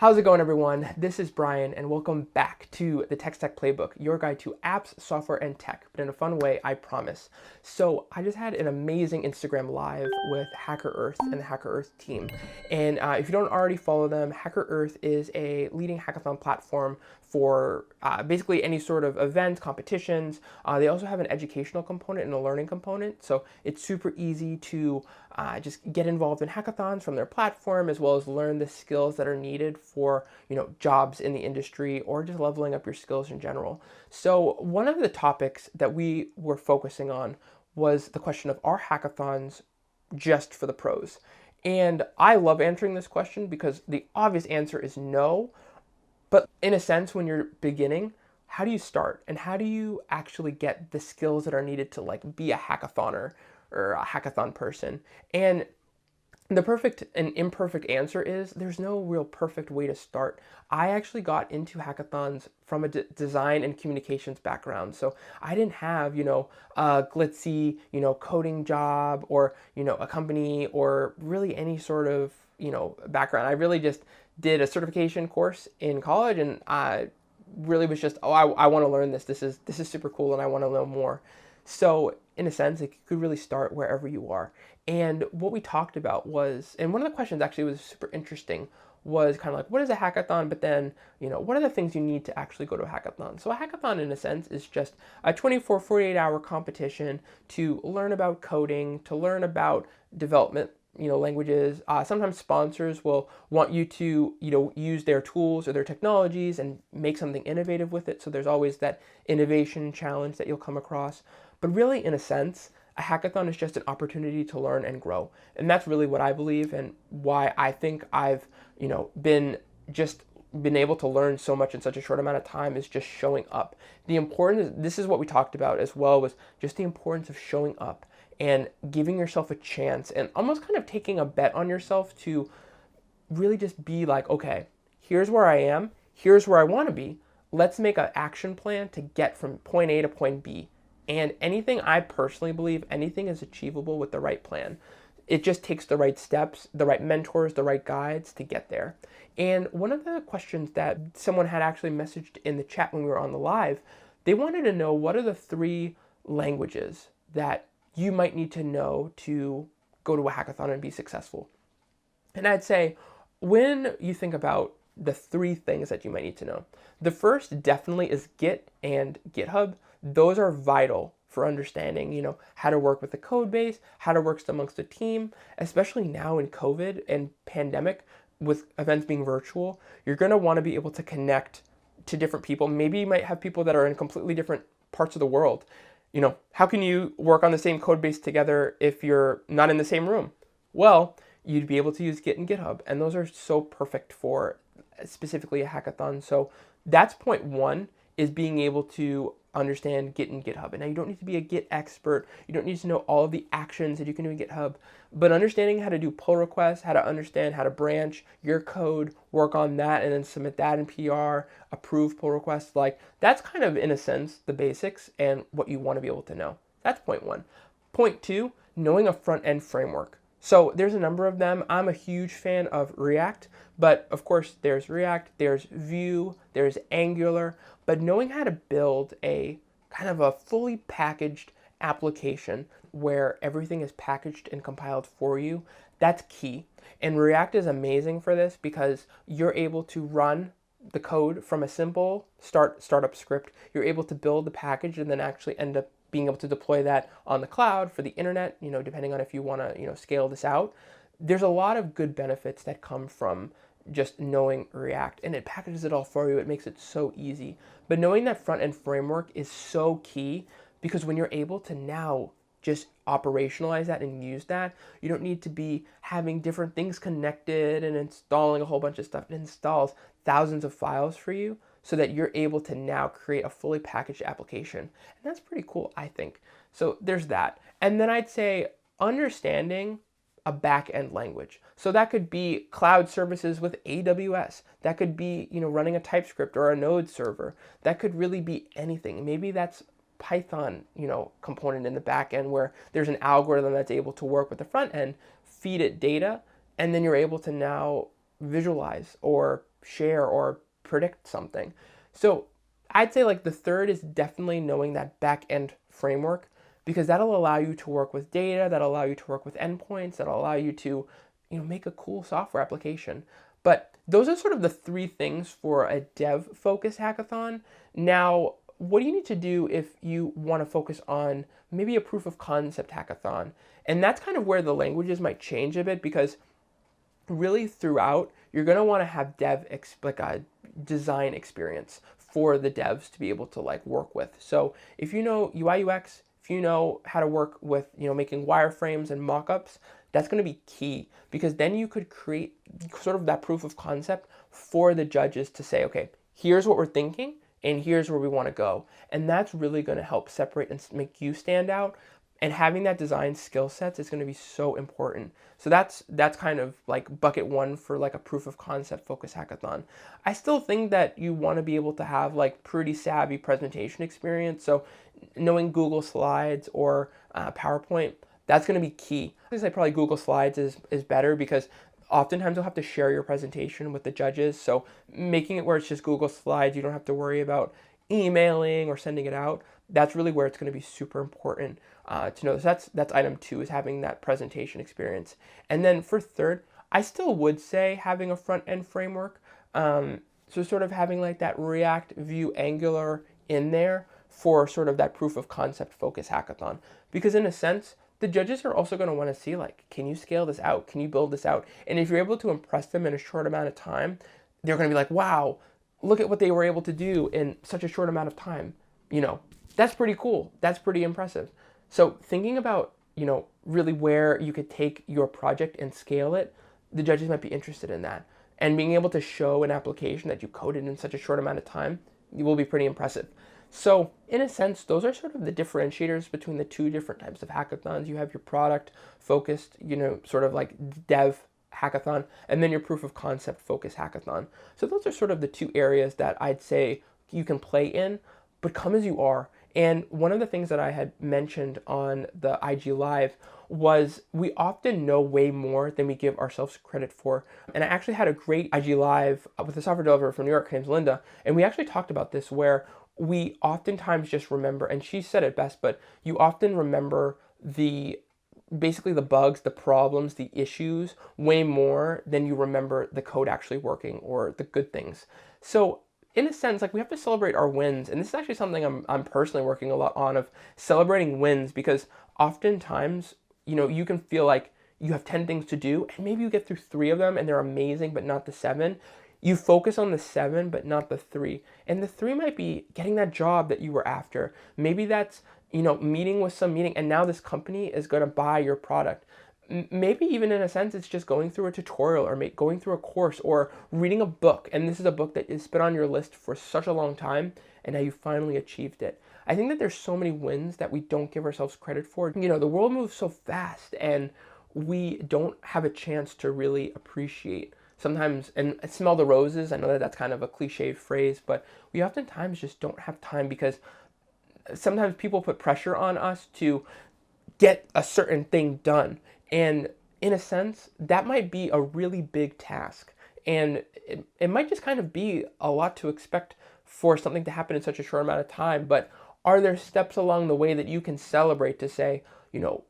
How's it going, everyone? This is Brian, and welcome back to the Tech Stack Playbook, your guide to apps, software, and tech, but in a fun way, I promise. So I just had an amazing Instagram Live with HackerEarth and the HackerEarth team. And if you don't already follow them, HackerEarth is a leading hackathon platform for basically any sort of events, competitions. They also have an educational component and a learning component, so it's super easy to just get involved in hackathons from their platform, as well as learn the skills that are needed for jobs in the industry or just leveling up your skills in general. So one of the topics that we were focusing on was the question of, are hackathons just for the pros? And I love answering this question because the obvious answer is no. But in a sense, when you're beginning, how do you start? And how do you actually get the skills that are needed to be a hackathoner or a hackathon person? And the perfect and imperfect answer is there's no real perfect way to start. I actually got into hackathons from a design and communications background. So I didn't have, a glitzy, coding job or, a company or really any sort of, background. I really just did a certification course in college, and I really was just, I want to learn this. This is super cool, and I want to know more. So in a sense, it could really start wherever you are. And what we talked about was, and one of the questions actually was super interesting, was kind of like, what is a hackathon? But then, what are the things you need to actually go to a hackathon? So a hackathon, in a sense, is just a 48-hour competition to learn about coding, to learn about development, languages. Sometimes sponsors will want you to, use their tools or their technologies and make something innovative with it. So there's always that innovation challenge that you'll come across. But really, in a sense, a hackathon is just an opportunity to learn and grow. And that's really what I believe, and why I think I've, been able to learn so much in such a short amount of time, is just showing up. The importance, this is what we talked about as well, was just the importance of showing up and giving yourself a chance and almost kind of taking a bet on yourself to really just be like, okay, here's where I am, here's where I want to be. Let's make an action plan to get from point A to point B. And anything, I personally believe, anything is achievable with the right plan. It just takes the right steps, the right mentors, the right guides to get there. And one of the questions that someone had actually messaged in the chat when we were on the live, they wanted to know, what are the 3 languages that you might need to know to go to a hackathon and be successful? And I'd say, when you think about the 3 things that you might need to know, the first definitely is Git and GitHub. Those are vital for understanding, how to work with the code base, how to work amongst a team, especially now in COVID and pandemic, with events being virtual. You're going to want to be able to connect to different people. Maybe you might have people that are in completely different parts of the world. How can you work on the same code base together if you're not in the same room? Well, you'd be able to use Git and GitHub, and those are so perfect for specifically a hackathon. So that's point 1, is being able to understand Git and GitHub. And now you don't need to be a Git expert. You don't need to know all of the actions that you can do in GitHub, but understanding how to do pull requests, how to understand how to branch your code, work on that, and then submit that in PR, approve pull requests. That's kind of, in a sense, the basics and what you want to be able to know. That's point 1. Point 2, knowing a front-end framework. So there's a number of them. I'm a huge fan of React, but of course there's React, there's Vue, there's Angular, but knowing how to build a kind of a fully packaged application where everything is packaged and compiled for you, that's key. And React is amazing for this because you're able to run the code from a simple startup script. You're able to build the package and then actually end up being able to deploy that on the cloud for the internet, depending on if you want to, scale this out. There's a lot of good benefits that come from just knowing React, and it packages it all for you. It makes it so easy. But knowing that front-end framework is so key, because when you're able to now just operationalize that and use that, you don't need to be having different things connected and installing a whole bunch of stuff. It installs thousands of files for you, so that you're able to now create a fully packaged application. And that's pretty cool, I think. So there's that. And then I'd say understanding a back-end language. So that could be cloud services with AWS. That could be, running a TypeScript or a Node server. That could really be anything. Maybe that's Python, component in the back end where there's an algorithm that's able to work with the front end, feed it data, and then you're able to now visualize or share or predict something. So I'd say like the third is definitely knowing that back end framework, because that'll allow you to work with data, that'll allow you to work with endpoints, that'll allow you to, make a cool software application. But those are sort of the three things for a dev-focused hackathon. Now, what do you need to do if you want to focus on maybe a proof of concept hackathon? And that's kind of where the languages might change a bit, because really throughout, you're going to want to have like a design experience for the devs to be able to like work with. So if you know UI UX, if you know how to work with, making wireframes and mockups, that's going to be key, because then you could create sort of that proof of concept for the judges to say, okay, here's what we're thinking and here's where we want to go. And that's really going to help separate and make you stand out. And having that design skill sets is going to be so important. So that's kind of like bucket one for like a proof of concept focus hackathon. I still think that you want to be able to have like pretty savvy presentation experience. So knowing Google Slides or PowerPoint, that's going to be key. I would say probably Google Slides is better, because oftentimes you'll have to share your presentation with the judges. So making it where it's just Google Slides, you don't have to worry about emailing or sending it out. That's really where it's going to be super important to know. So that's item 2, is having that presentation experience. And then for third, I still would say having a front end framework. So sort of having like that React, Vue, Angular in there for sort of that proof of concept focus hackathon. Because in a sense, the judges are also going to want to see like, can you scale this out? Can you build this out? And if you're able to impress them in a short amount of time, they're going to be like, wow, look at what they were able to do in such a short amount of time. That's pretty cool. That's pretty impressive. So thinking about, really where you could take your project and scale it, the judges might be interested in that. And being able to show an application that you coded in such a short amount of time, it will be pretty impressive. So in a sense, those are sort of the differentiators between the two different types of hackathons. You have your product focused, sort of like dev hackathon, and then your proof of concept focus hackathon. So those are sort of the two areas that I'd say you can play in, but come as you are. And one of the things that I had mentioned on the IG Live was we often know way more than we give ourselves credit for. And I actually had a great IG Live with a software developer from New York, her name's Linda, and we actually talked about this, where we oftentimes just remember, and she said it best, but you often remember basically the bugs, the problems, the issues way more than you remember the code actually working or the good things. So in a sense, like, we have to celebrate our wins. And this is actually something I'm personally working a lot on, of celebrating wins, because oftentimes, you can feel like you have 10 things to do and maybe you get through 3 of them and they're amazing, but not the 7. You focus on the 7, but not the 3. And the 3 might be getting that job that you were after. Maybe that's, meeting with some meeting, and now this company is going to buy your product. Maybe even in a sense, it's just going through a tutorial or going through a course or reading a book. And this is a book that has been on your list for such a long time, and now you finally achieved it. I think that there's so many wins that we don't give ourselves credit for. The world moves so fast, and we don't have a chance to really appreciate sometimes and smell the roses. I know that that's kind of a cliche phrase, but we oftentimes just don't have time, because sometimes people put pressure on us to get a certain thing done. And in a sense, that might be a really big task. And it might just kind of be a lot to expect for something to happen in such a short amount of time. But are there steps along the way that you can celebrate to say,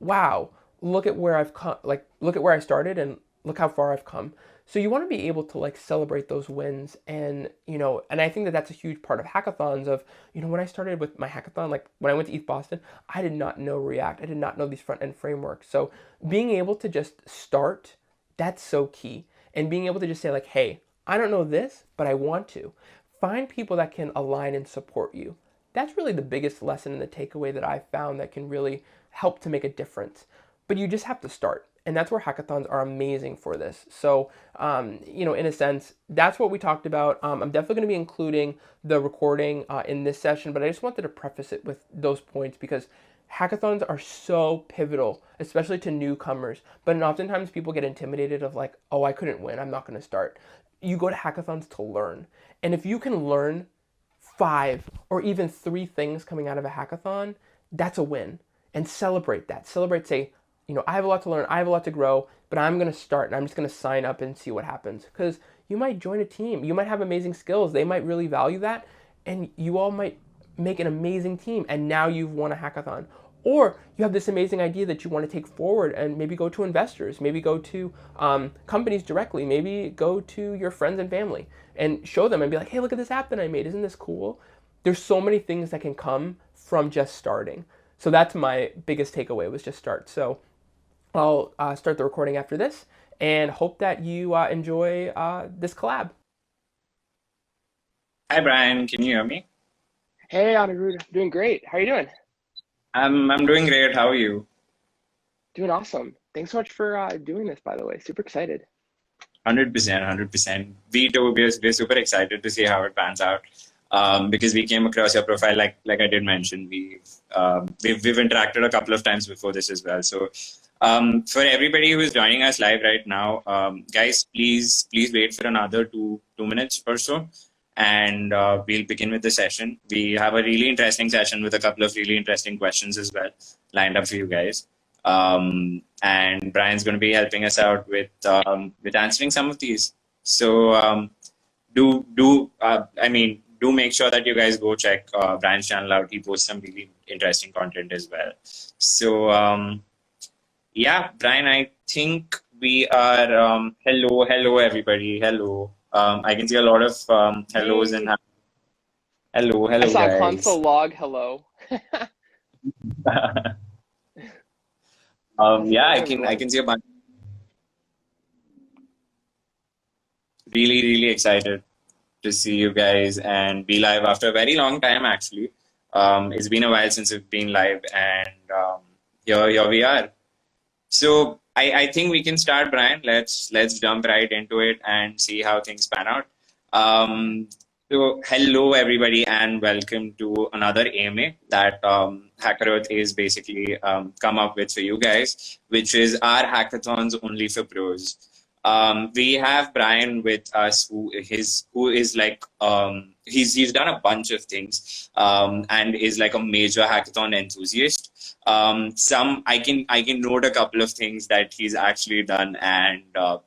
wow, look at where I've come, like, look at where I started and look how far I've come. So you want to be able to like celebrate those wins. And, and I think that that's a huge part of hackathons of, when I started with my hackathon, like when I went to ETH Boston, I did not know React. I did not know these front end frameworks. So being able to just start, that's so key. And being able to just say like, hey, I don't know this, but I want to. Find people that can align and support you. That's really the biggest lesson and the takeaway that I've found that can really help to make a difference. But you just have to start. And that's where hackathons are amazing for this. So, in a sense, that's what we talked about. I'm definitely going to be including the recording in this session, but I just wanted to preface it with those points, because hackathons are so pivotal, especially to newcomers. But oftentimes people get intimidated of like, oh, I couldn't win, I'm not going to start. You go to hackathons to learn. And if you can learn 5 or even 3 things coming out of a hackathon, that's a win. And celebrate that. Celebrate, say, I have a lot to learn, I have a lot to grow, but I'm going to start and I'm just going to sign up and see what happens. Because you might join a team. You might have amazing skills. They might really value that, and you all might make an amazing team. And now you've won a hackathon. Or you have this amazing idea that you want to take forward and maybe go to investors, maybe go to companies directly, maybe go to your friends and family and show them and be like, hey, look at this app that I made. Isn't this cool? There's so many things that can come from just starting. So that's my biggest takeaway, was just start. So I'll start the recording after this and hope that you enjoy this collab. Hi, Brian. Can you hear me? Hey, Anirudh. Doing great. How are you doing? I'm doing great. How are you? Doing awesome. Thanks so much for doing this, by the way. Super excited. 100%, 100%. We too, we're super excited to see how it pans out. Because we came across your profile, like I did mention, we've interacted a couple of times before this as well. So, for everybody who is joining us live right now, guys, please wait for another two minutes or so, and we'll begin with the session. We have a really interesting session with a couple of really interesting questions as well lined up for you guys. And Brian's going to be helping us out with answering some of these. So do make sure that you guys go check Brian's channel out. He posts some really interesting content as well. So yeah, Brian, I think we are. Hello, everybody. Hello. I can see a lot of hellos and hello, I saw a guys. console log. Hello. Yeah, I can see a bunch. Really excited to see you guys and be live after a very long time, actually. It's been a while since we've been live, and here we are. So I think we can start, Brian. Let's jump right into it and see how things pan out. So hello, everybody, and welcome to another AMA that HackerEarth is basically come up with for you guys, which is our hackathons only for pros. We have Brian with us, who is like he's done a bunch of things and is like a major hackathon enthusiast. I can note a couple of things that he's actually done, and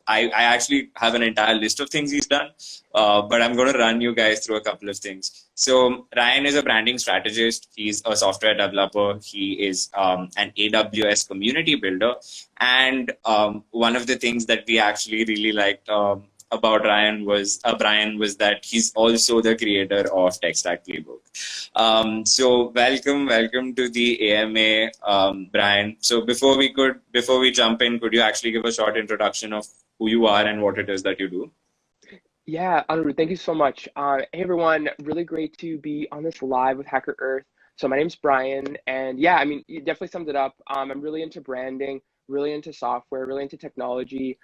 I actually have an entire list of things he's done, but I'm going to run you guys through a couple of things. So Ryan is a branding strategist. He's a software developer. He is an AWS community builder, and one of the things that we actually really liked about Brian was that he's also the creator of Tech Stack Playbook. So welcome to the AMA, Brian. So before we jump in, could you actually give a short introduction of who you are and what it is that you do? Yeah, Anirudh, thank you so much. Hey everyone, really great to be on this live with HackerEarth. So my name's Brian, and yeah, I mean, you definitely summed it up. I'm really into branding, really into software, really into technology.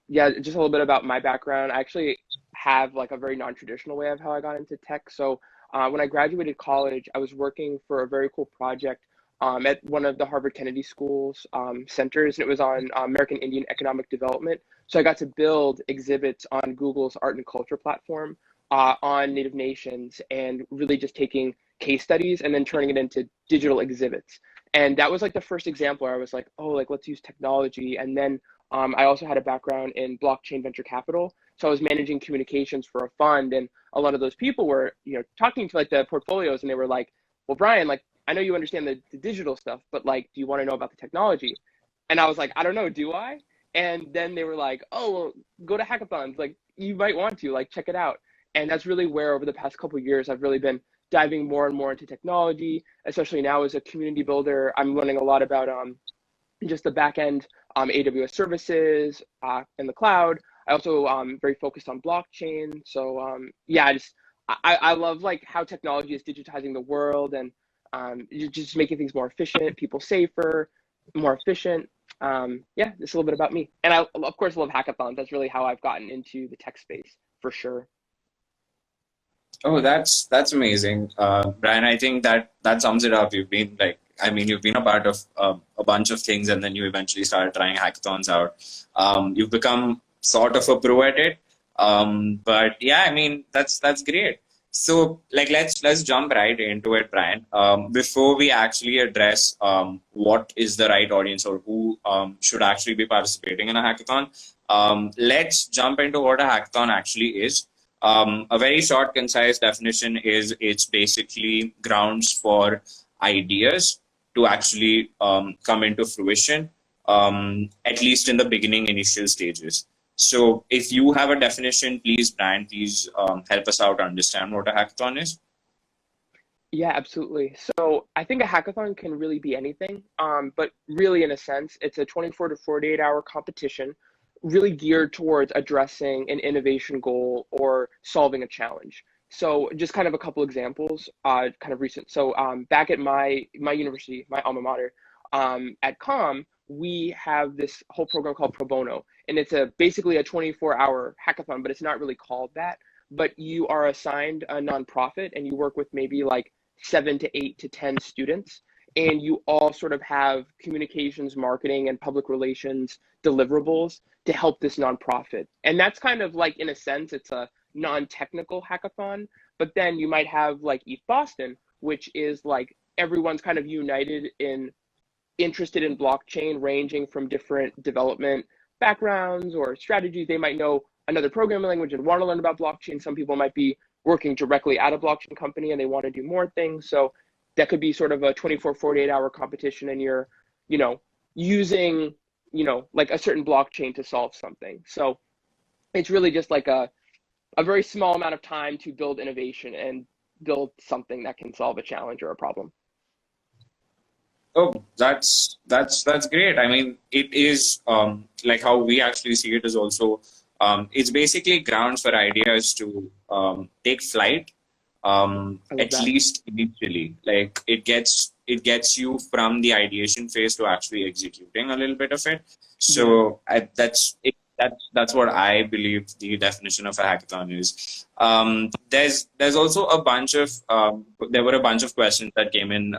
Yeah, just a little bit about my background. I actually have like a very non-traditional way of how I got into tech. So when I graduated college, I was working for a very cool project at one of the Harvard Kennedy School's centers, and it was on American Indian economic development. So I got to build exhibits on Google's art and culture platform on Native nations, and really just taking case studies and then turning it into digital exhibits. And that was like the first example where I was like, oh, like let's use technology. And then I also had a background in blockchain venture capital. So I was managing communications for a fund, and a lot of those people were, talking to like the portfolios, and they were like, well, Brian, like, I know you understand the digital stuff, but like, do you want to know about the technology? And I was like, I don't know, do I? And then they were like, oh, well, go to hackathons. Like, you might want to, like, check it out. And that's really where over the past couple of years, I've really been diving more and more into technology, especially now as a community builder. I'm learning a lot about just the back end AWS services in the cloud. I also very focused on blockchain. So yeah, I love like how technology is digitizing the world, and just making things more efficient, people safer, more efficient. Yeah, just a little bit about me. And I, of course, love hackathons. That's really how I've gotten into the tech space, for sure. Oh, that's amazing, Brian. I think that sums it up. You've been a part of a bunch of things, and then you eventually started trying hackathons out. You've become sort of a pro at it. But yeah, I mean, that's great. So like, let's jump right into it, Brian. Before we actually address what is the right audience or who should actually be participating in a hackathon, Let's jump into what a hackathon actually is. A very short, concise definition is it's basically grounds for ideas to actually come into fruition, at least in the beginning, initial stages. So if you have a definition, please, Brian, please help us out understand what a hackathon is. Yeah, absolutely. So I think a hackathon can really be anything, but really, in a sense, it's a 24 to 48 hour competition, really geared towards addressing an innovation goal or solving a challenge. So just kind of a couple examples, kind of recent. So back at my university, my alma mater, at we have this whole program called Pro Bono, and it's basically a 24-hour hackathon, but it's not really called that. But you are assigned a nonprofit, and you work with maybe like 7 to 8 to 10 students, and you all sort of have communications, marketing, and public relations deliverables to help this nonprofit. And that's kind of like, in a sense, it's a non-technical hackathon. But then you might have like ETH Boston, which is like everyone's kind of united in interested in blockchain, ranging from different development backgrounds or strategies. They might know another programming language and want to learn about blockchain. Some people might be working directly at a blockchain company and they want to do more things. So that could be sort of a 24, 48 hour competition, and you're, using, like a certain blockchain to solve something. So it's really just like a very small amount of time to build innovation and build something that can solve a challenge or a problem. Oh, that's great. I mean, it is like how we actually see it is also it's basically grounds for ideas to take flight, at least initially. Like it gets you from the ideation phase to actually executing a little bit of it. So that's what I believe the definition of a hackathon is. There's also a bunch of there were a bunch of questions that came in,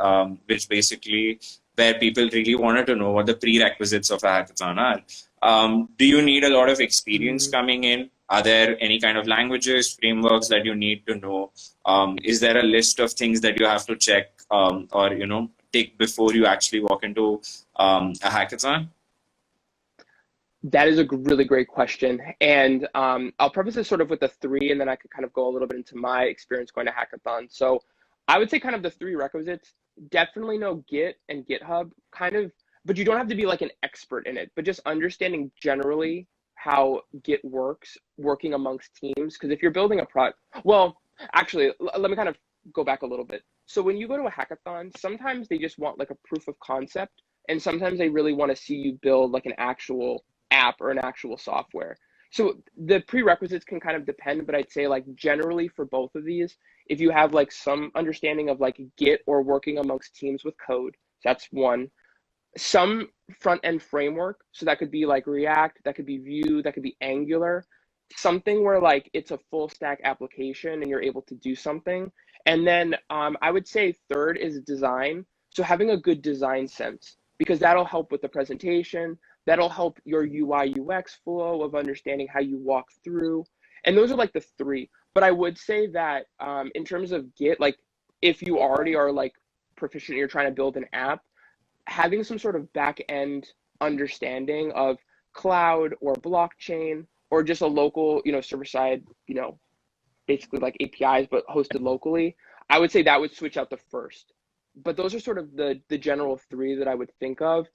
which basically where people really wanted to know what the prerequisites of a hackathon are. Do you need a lot of experience coming in? Are there any kind of languages, frameworks that you need to know? Is there a list of things that you have to check or take before you actually walk into a hackathon? That is a really great question. And I'll preface this sort of with the three, and then I could kind of go a little bit into my experience going to hackathons. So I would say kind of the three requisites: definitely know Git and GitHub, kind of, but you don't have to be like an expert in it, but just understanding generally how Git works, working amongst teams. Because if you're building a product, well, actually, let me kind of go back a little bit. So when you go to a hackathon, sometimes they just want like a proof of concept, and sometimes they really want to see you build like an actual app or an actual software. So the prerequisites can kind of depend, but I'd say like generally for both of these, if you have like some understanding of like Git or working amongst teams with code, that's one. Some front end framework, so that could be like React, that could be Vue, that could be Angular, something where like it's a full stack application and you're able to do something. And then I would say third is design. So having a good design sense, because that'll help with the presentation. That'll help your UI UX flow of understanding how you walk through. And those are like the three. But I would say that in terms of Git, like if you already are like proficient, you're trying to build an app, having some sort of back end understanding of cloud or blockchain or just a local, server side, basically like APIs, but hosted locally, I would say that would switch out the first. But those are sort of the general three that I would think of.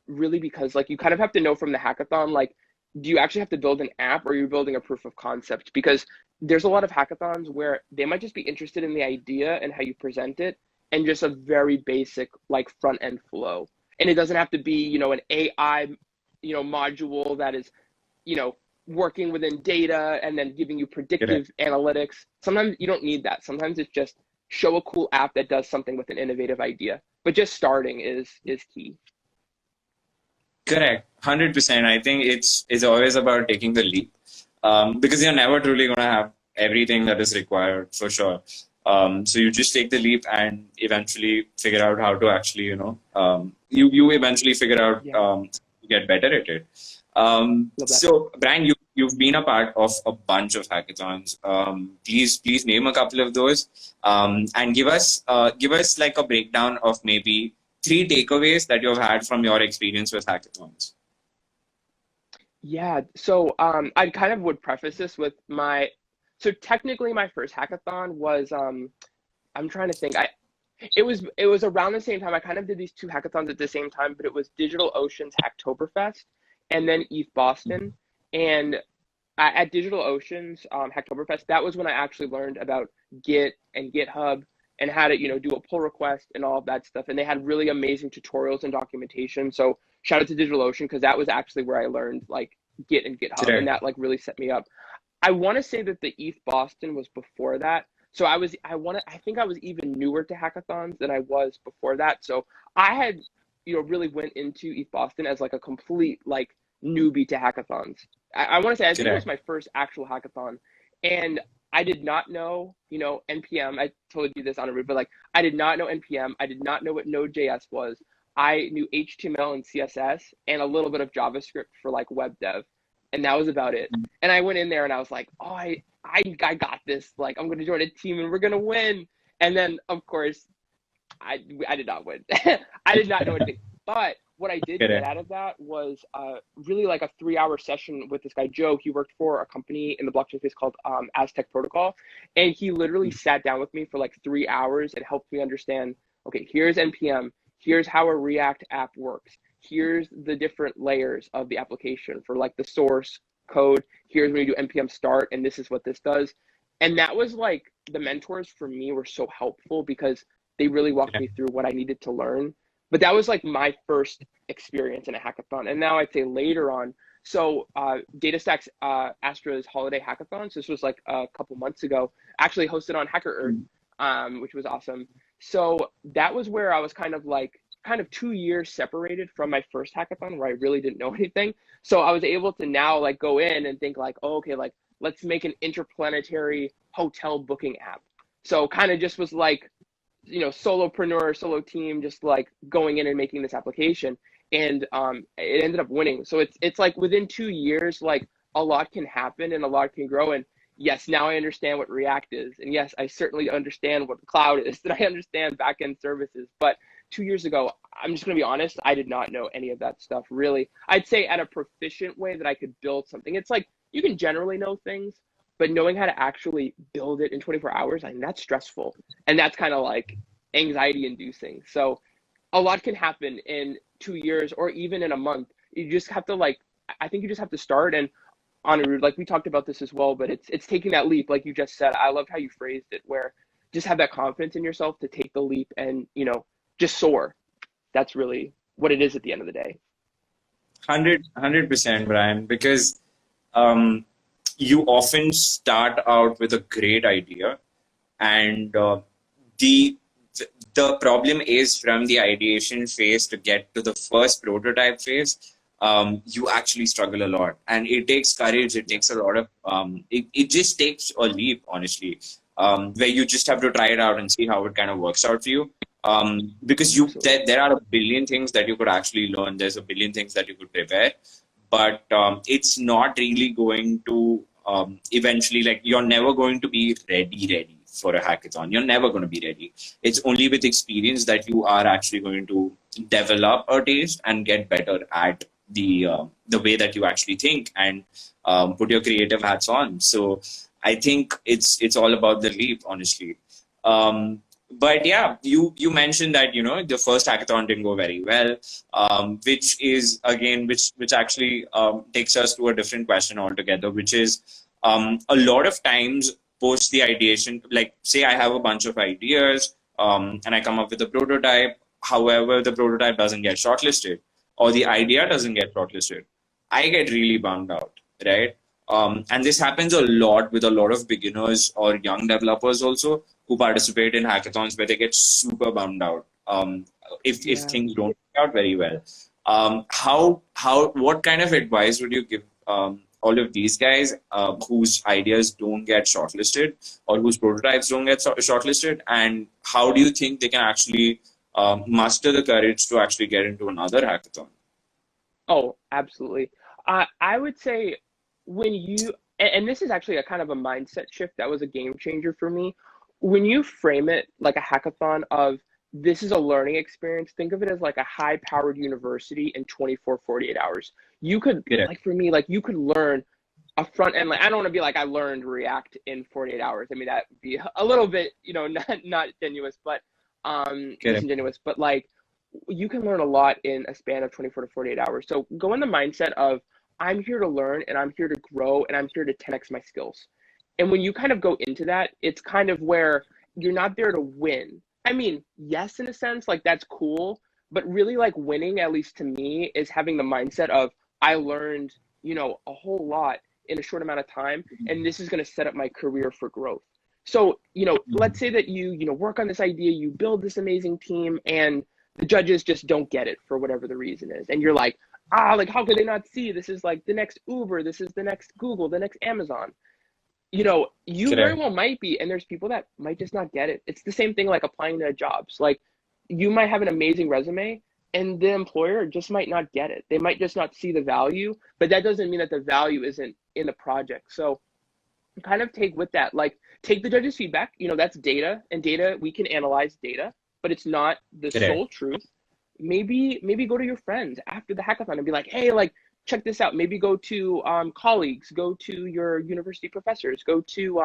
Really, because like you kind of have to know from the hackathon, like, do you actually have to build an app or are you building a proof of concept? Because there's a lot of hackathons where they might just be interested in the idea and how you present it and just a very basic like front end flow. And it doesn't have to be, an AI, module that is, working within data and then giving you predictive analytics. Sometimes you don't need that. Sometimes it's just show a cool app that does something with an innovative idea. But just starting is key. Correct, 100%. I think it's always about taking the leap, because you're never truly going to have everything that is required for sure. So you just take the leap and eventually figure out how to actually, you eventually figure out to get better at it. So Brian, you've been a part of a bunch of hackathons. Please name a couple of those, and give us like a breakdown of maybe 3 takeaways that you've had from your experience with hackathons. Yeah, so I kind of would preface this with so technically my first hackathon was I'm trying to think. It was around the same time. I kind of did these two hackathons at the same time, but it was DigitalOcean's Hacktoberfest and then ETH Boston. And at DigitalOcean's Hacktoberfest, that was when I actually learned about Git and GitHub and how to, do a pull request and all of that stuff. And they had really amazing tutorials and documentation. So shout out to DigitalOcean because that was actually where I learned like Git and GitHub, and Right. that like really set me up. I want to say that the ETH Boston was before that. So I think I was even newer to hackathons than I was before that. So I had, really went into ETH Boston as like a complete like newbie to hackathons. I want to say I think it was Right. my first actual hackathon, and I did not know, NPM. I told you this on a route, but like I did not know NPM. I did not know what Node.js was. I knew HTML and CSS and a little bit of JavaScript for like web dev, and that was about it. And I went in there and I was like, oh, I got this. Like I'm going to join a team and we're going to win. And then of course I did not win. I did not know anything. But what I did get Correct. out of that was really like a 3 hour session with this guy, Joe. He worked for a company in the blockchain space called Aztec Protocol. And he literally sat down with me for like 3 hours and helped me understand, okay, here's NPM. Here's how a React app works. Here's the different layers of the application for like the source code. Here's when you do NPM start, and this is what this does. And that was like the mentors for me were so helpful because they really walked me through what I needed to learn. But that was like my first experience in a hackathon. And now I'd say later on, so DataStack's Astra's holiday hackathon, so this was like a couple months ago, actually hosted on HackerEarth, which was awesome. So that was where I was kind of 2 years separated from my first hackathon where I really didn't know anything. So I was able to now like go in and think like, oh, okay, like let's make an interplanetary hotel booking app. So kind of just was like, solopreneur, solo team, just like going in and making this application, and it ended up winning. So it's like within 2 years, like a lot can happen and a lot can grow. And yes, now I understand what React is, and yes, I certainly understand what the cloud is, and I understand backend services. But 2 years ago, I'm just going to be honest, I did not know any of that stuff really. I'd say at a proficient way that I could build something. It's like you can generally know things, but knowing how to actually build it in 24 hours, I mean, that's stressful. And that's kind of like anxiety inducing. So a lot can happen in 2 years or even in a month. You just have to like, I think you just have to start. And on a route, like we talked about this as well, but it's taking that leap, like you just said. I loved how you phrased it, where just have that confidence in yourself to take the leap and, just soar. That's really what it is at the end of the day. 100%, Brian, because um, you often start out with a great idea, and the the problem is from the ideation phase to get to the first prototype phase. You actually struggle a lot, and it takes courage. It takes a lot of it just takes a leap, honestly, where you just have to try it out and see how it kind of works out for you. Because Absolutely. there are a billion things that you could actually learn. There's a billion things that you could prepare, but it's not really going to eventually, like, you're never going to be ready for a hackathon. You're never going to be ready. It's only with experience that you are actually going to develop a taste and get better at the way that you actually think and put your creative hats on. So I think it's all about the leap, honestly. But yeah, you mentioned that the first hackathon didn't go very well, which is again which actually takes us to a different question altogether, which is a lot of times post the ideation, like say I have a bunch of ideas and I come up with a prototype. However, the prototype doesn't get shortlisted or the idea doesn't get shortlisted. I get really bummed out, right? And this happens a lot with a lot of beginners or young developers also who participate in hackathons where they get super bummed out if Yeah. things don't work out very well. What kind of advice would you give all of these guys whose ideas don't get shortlisted or whose prototypes don't get shortlisted, and how do you think they can actually muster the courage to actually get into another hackathon? Oh, absolutely. I would say when you, and this is actually a kind of a mindset shift that was a game changer for me. When you frame it like a hackathon of this is a learning experience. Think of it as like a high-powered university in 24, 48 hours. You could, Correct. like for me, like you could learn a front end. Like I don't want to be like I learned React in 48 hours. I mean, that would be a little bit, not tenuous, but Correct. disingenuous. But like you can learn a lot in a span of 24 to 48 hours. So go in the mindset of I'm here to learn and I'm here to grow and I'm here to 10x my skills. And when you kind of go into that, it's kind of where you're not there to win. I mean, yes, in a sense, like that's cool, but really like winning, at least to me, is having the mindset of I learned, a whole lot in a short amount of time, and this is going to set up my career for growth. So, let's say that you work on this idea, you build this amazing team, and the judges just don't get it for whatever the reason is. And you're like, like, how could they not see? This is like the next Uber, this is the next Google, the next Amazon. You very Correct. well might be, and there's people that might just not get it. It's the same thing like applying to jobs. Like you might have an amazing resume and the employer just might not get it. They might just not see the value, but that doesn't mean that the value isn't in the project. So kind of take with that, like take the judge's feedback, that's data, and data, we can analyze data, but it's not the Correct. sole truth. Maybe go to your friends after the hackathon and be like, hey, like check this out. Maybe go to colleagues, go to your university professors, go to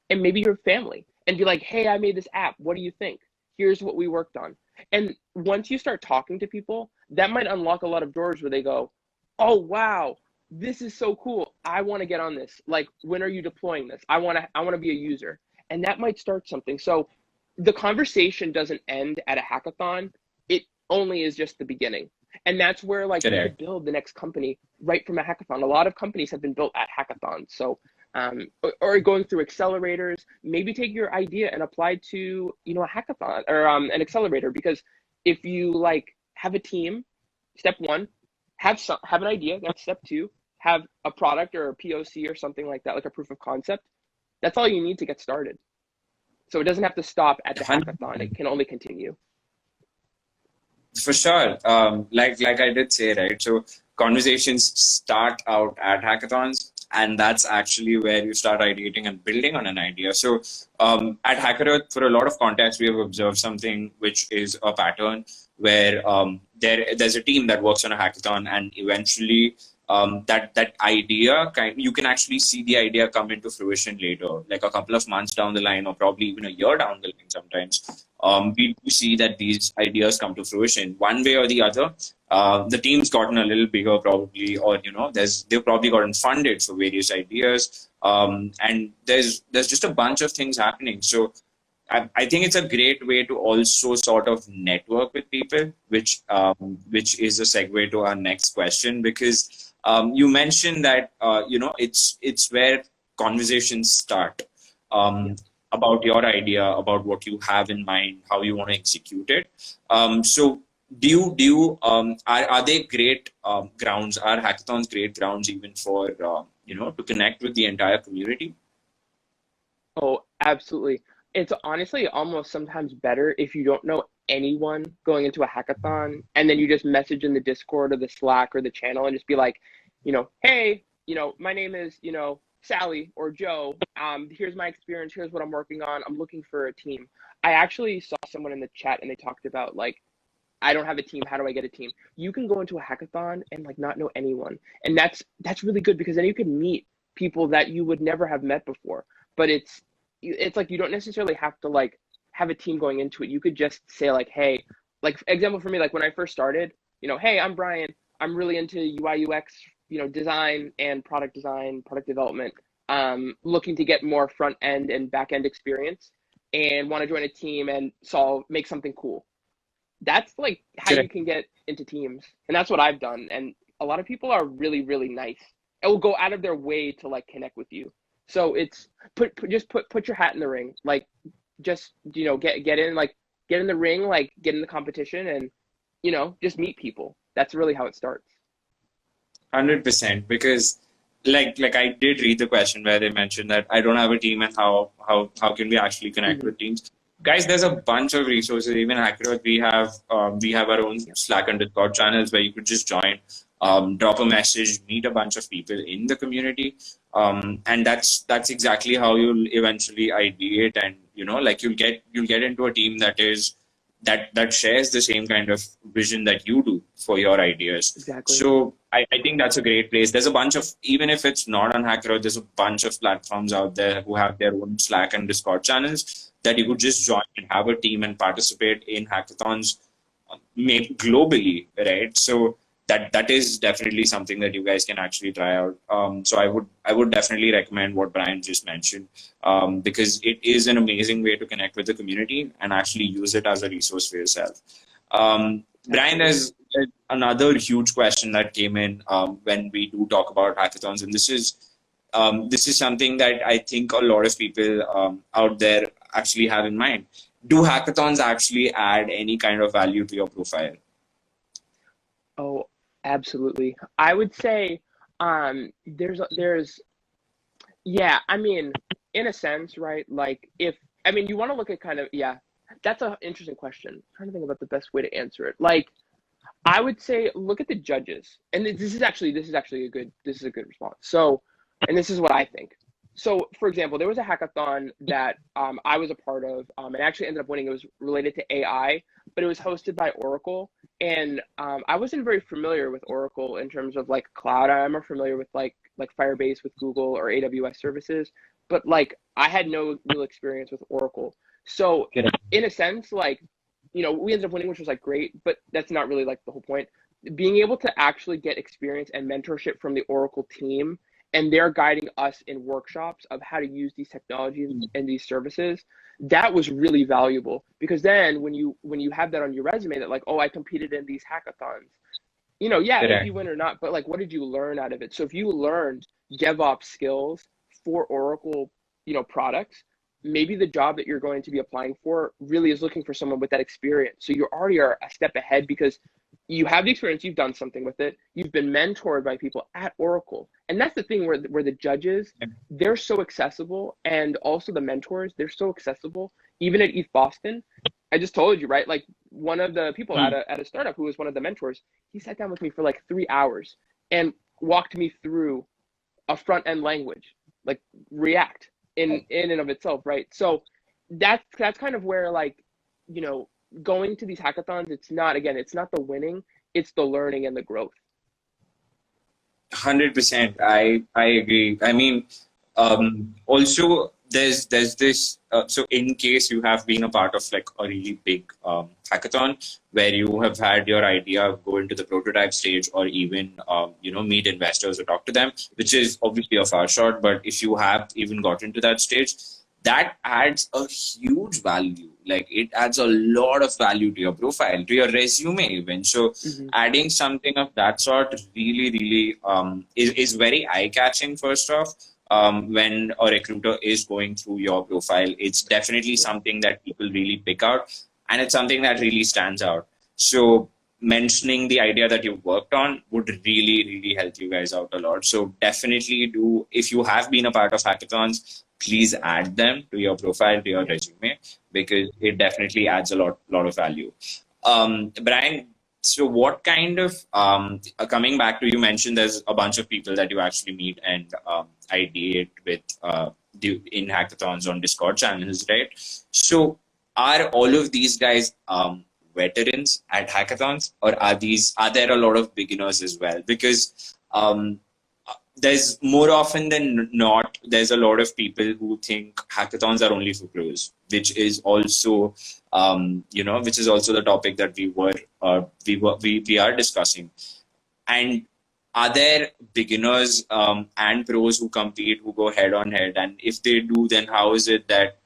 and maybe your family and be like, hey, I made this app, what do you think? Here's what we worked on. And once you start talking to people, that might unlock a lot of doors where they go, oh wow, this is so cool, I want to get on this. Like, when are you deploying this? I want to be a user. And that might start something. So the conversation doesn't end at a hackathon. It only is just the beginning. And that's where like you could Correct. build the next company right from a hackathon. A lot of companies have been built at hackathons. So or going through accelerators, maybe take your idea and apply to, a hackathon or an accelerator. Because if you like have a team, step one, have an idea. That's step two. Have a product or a POC or something like that, like a proof of concept. That's all you need to get started. So it doesn't have to stop at the hackathon. It 100%. can only continue. For sure. Like I did say, right? So conversations start out at hackathons, and that's actually where you start ideating and building on an idea. So at HackerEarth, for a lot of context, we have observed something which is a pattern where there's a team that works on a hackathon, and eventually that idea you can actually see the idea come into fruition later, like a couple of months down the line, or probably even a year down the line sometimes. We do see that these ideas come to fruition one way or the other. The team's gotten a little bigger probably, or they've probably gotten funded for various ideas, and there's just a bunch of things happening. So I think it's a great way to also sort of network with people, which is a segue to our next question, because you mentioned that it's where conversations start. Yeah. About your idea, about what you have in mind, how you want to execute it. So are they great grounds? Are hackathons great grounds even for to connect with the entire community? Oh, absolutely. It's honestly almost sometimes better if you don't know anyone going into a hackathon and then you just message in the Discord or the Slack or the channel and just be like, hey, my name is, Sally or Joe. Here's my experience. Here's what I'm working on. I'm looking for a team. I actually saw someone in the chat and they talked about like, I don't have a team. How do I get a team? You can go into a hackathon and like not know anyone. And that's really good because then you can meet people that you would never have met before. But it's like you don't necessarily have to like have a team going into it. You could just say like, hey, like example for me, like when I first started, hey, I'm Brian. I'm really into UI UX, design and product design, product development. Looking to get more front end and back end experience and want to join a team and make something cool. That's like how you Correct. can get into teams. And that's what I've done. And a lot of people are really, really nice. It will go out of their way to like connect with you. So it's put your hat in the ring. Like just, get in, like get in the ring, like get in the competition and, just meet people. That's really how it starts. 100%, because like I did read the question where they mentioned that I don't have a team, and how can we actually connect Mm-hmm. with teams? Guys, there's a bunch of resources. Even HackerEarth, we have our own Slack and Discord channels where you could just join, drop a message, meet a bunch of people in the community, and that's exactly how you'll eventually ideate, and like you'll get into a team that is that shares the same kind of vision that you do for your ideas. Exactly. So I think that's a great place. There's a bunch of, even if it's not on HackerEarth, there's a bunch of platforms out there who have their own Slack and Discord channels that you could just join and have a team and participate in hackathons made globally, right? So that is definitely something that you guys can actually try out. So I would definitely recommend what Brian just mentioned, because it is an amazing way to connect with the community and actually use it as a resource for yourself. Brian, there's another huge question that came in when we do talk about hackathons, and this is something that I think a lot of people out there actually have in mind. Do hackathons actually add any kind of value to your profile? Oh, absolutely. I would say yeah, I mean, in a sense, right? Like if I mean you want to look at kind of yeah, that's an interesting question. I'm trying to think about the best way to answer it. Like I would say look at the judges. And this is a good response. So, and this is what I think. So, for example, there was a hackathon that I was a part of, and actually ended up winning. It was related to AI, but it was hosted by Oracle. And I wasn't very familiar with Oracle in terms of like cloud. I'm more familiar with like Firebase with Google or AWS services, but like I had no real experience with Oracle. So, in a sense, like we ended up winning, which was like great, but that's not really like the whole point. Being able to actually get experience and mentorship from the Oracle team, and they're guiding us in workshops of how to use these technologies and these services, that was really valuable, because then when you have that on your resume that like, oh, I competed in these hackathons, yeah, if you win or not, but like, what did you learn out of it? So if you learned DevOps skills for Oracle, products, maybe the job that you're going to be applying for really is looking for someone with that experience. So you already are a step ahead because you have the experience, you've done something with it, you've been mentored by people at Oracle. And that's the thing where the judges, they're so accessible, and also the mentors, they're so accessible. Even at ETH Boston, I just told you, right? Like one of the people at a startup who was one of the mentors, he sat down with me for like 3 hours and walked me through a front end language, like React in and of itself, right? So that's kind of where like, going to these hackathons, it's not the winning, it's the learning and the growth. 100%. I agree. I mean, also there's this. So in case you have been a part of like a really big hackathon where you have had your idea go into the prototype stage, or even meet investors or talk to them, which is obviously a far shot. But if you have even gotten to that stage, that adds a huge value. Like it adds a lot of value to your profile, to your resume even. So adding something of that sort really, really is very eye-catching, first off. When a recruiter is going through your profile, it's definitely something that people really pick out, and it's something that really stands out. So mentioning the idea that you've worked on would really, really help you guys out a lot. So definitely do, if you have been a part of hackathons, please add them to your profile, to your resume, because it definitely adds a lot of value. Brian, so what kind of, coming back to, you mentioned there's a bunch of people that you actually meet and ideate with in hackathons on Discord channels, right? So are all of these guys veterans at hackathons, or are there a lot of beginners as well? Because there's more often than not, there's a lot of people who think hackathons are only for pros, which is also, which is also the topic that we are discussing. And are there beginners and pros who compete, who go head on head? And if they do, then how is it that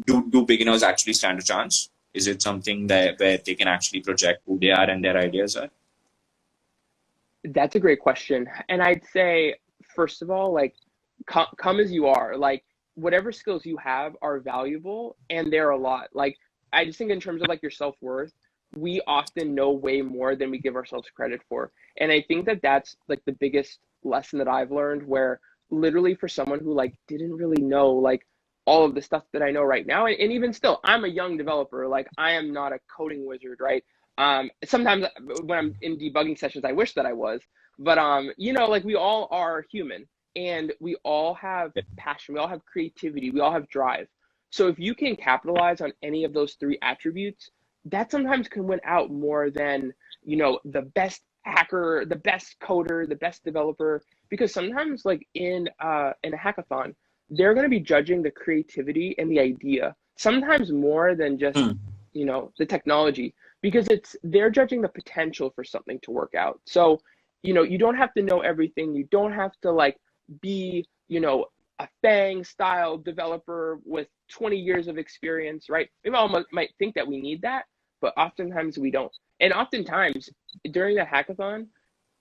do beginners actually stand a chance? Is it something that where they can actually project who they are and their ideas are? That's a great question. And I'd say, first of all, like, come as you are. Like, whatever skills you have are valuable, and they're a lot. Like, I just think in terms of like your self-worth, we often know way more than we give ourselves credit for. And I think that that's like the biggest lesson that I've learned, where literally for someone who like didn't really know like all of the stuff that I know right now, and even still, I'm a young developer. Like, I am not a coding wizard, right? Sometimes when I'm in debugging sessions, I wish that I was, but like we all are human, and we all have passion, we all have creativity, we all have drive. So if you can capitalize on any of those three attributes, that sometimes can win out more than, you know, the best hacker, the best coder, the best developer, because sometimes like in a hackathon, they're going to be judging the creativity and the idea, sometimes more than just, Hmm. you know, the technology, because they're judging the potential for something to work out. So, you know, you don't have to know everything. You don't have to like be, you know, a Fang style developer with 20 years of experience, right? We all might think that we need that, but oftentimes we don't. And oftentimes during the hackathon,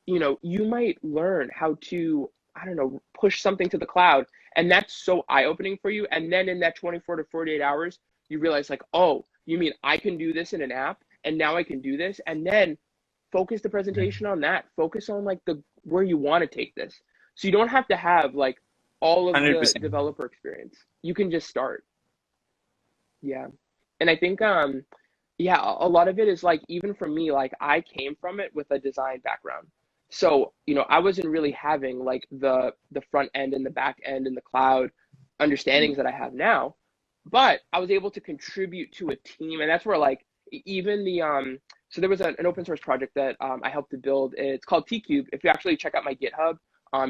you know, you might learn how to, I don't know, push something to the cloud. And that's so eye-opening for you. And then in that 24 to 48 hours, you realize like, oh, you mean I can do this in an app and now I can do this. And then focus the presentation on that. Focus on like the where you want to take this. So you don't have to have like all of the 100%. developer experience. You can just start. Yeah. And I think yeah, a lot of it is like even for me, like I came from it with a design background. So, you know, I wasn't really having like the front end and the back end and the cloud understandings that I have now, but I was able to contribute to a team, and that's where like even the so there was an open source project that I helped to build. It's called T-Cube. If you actually check out my GitHub,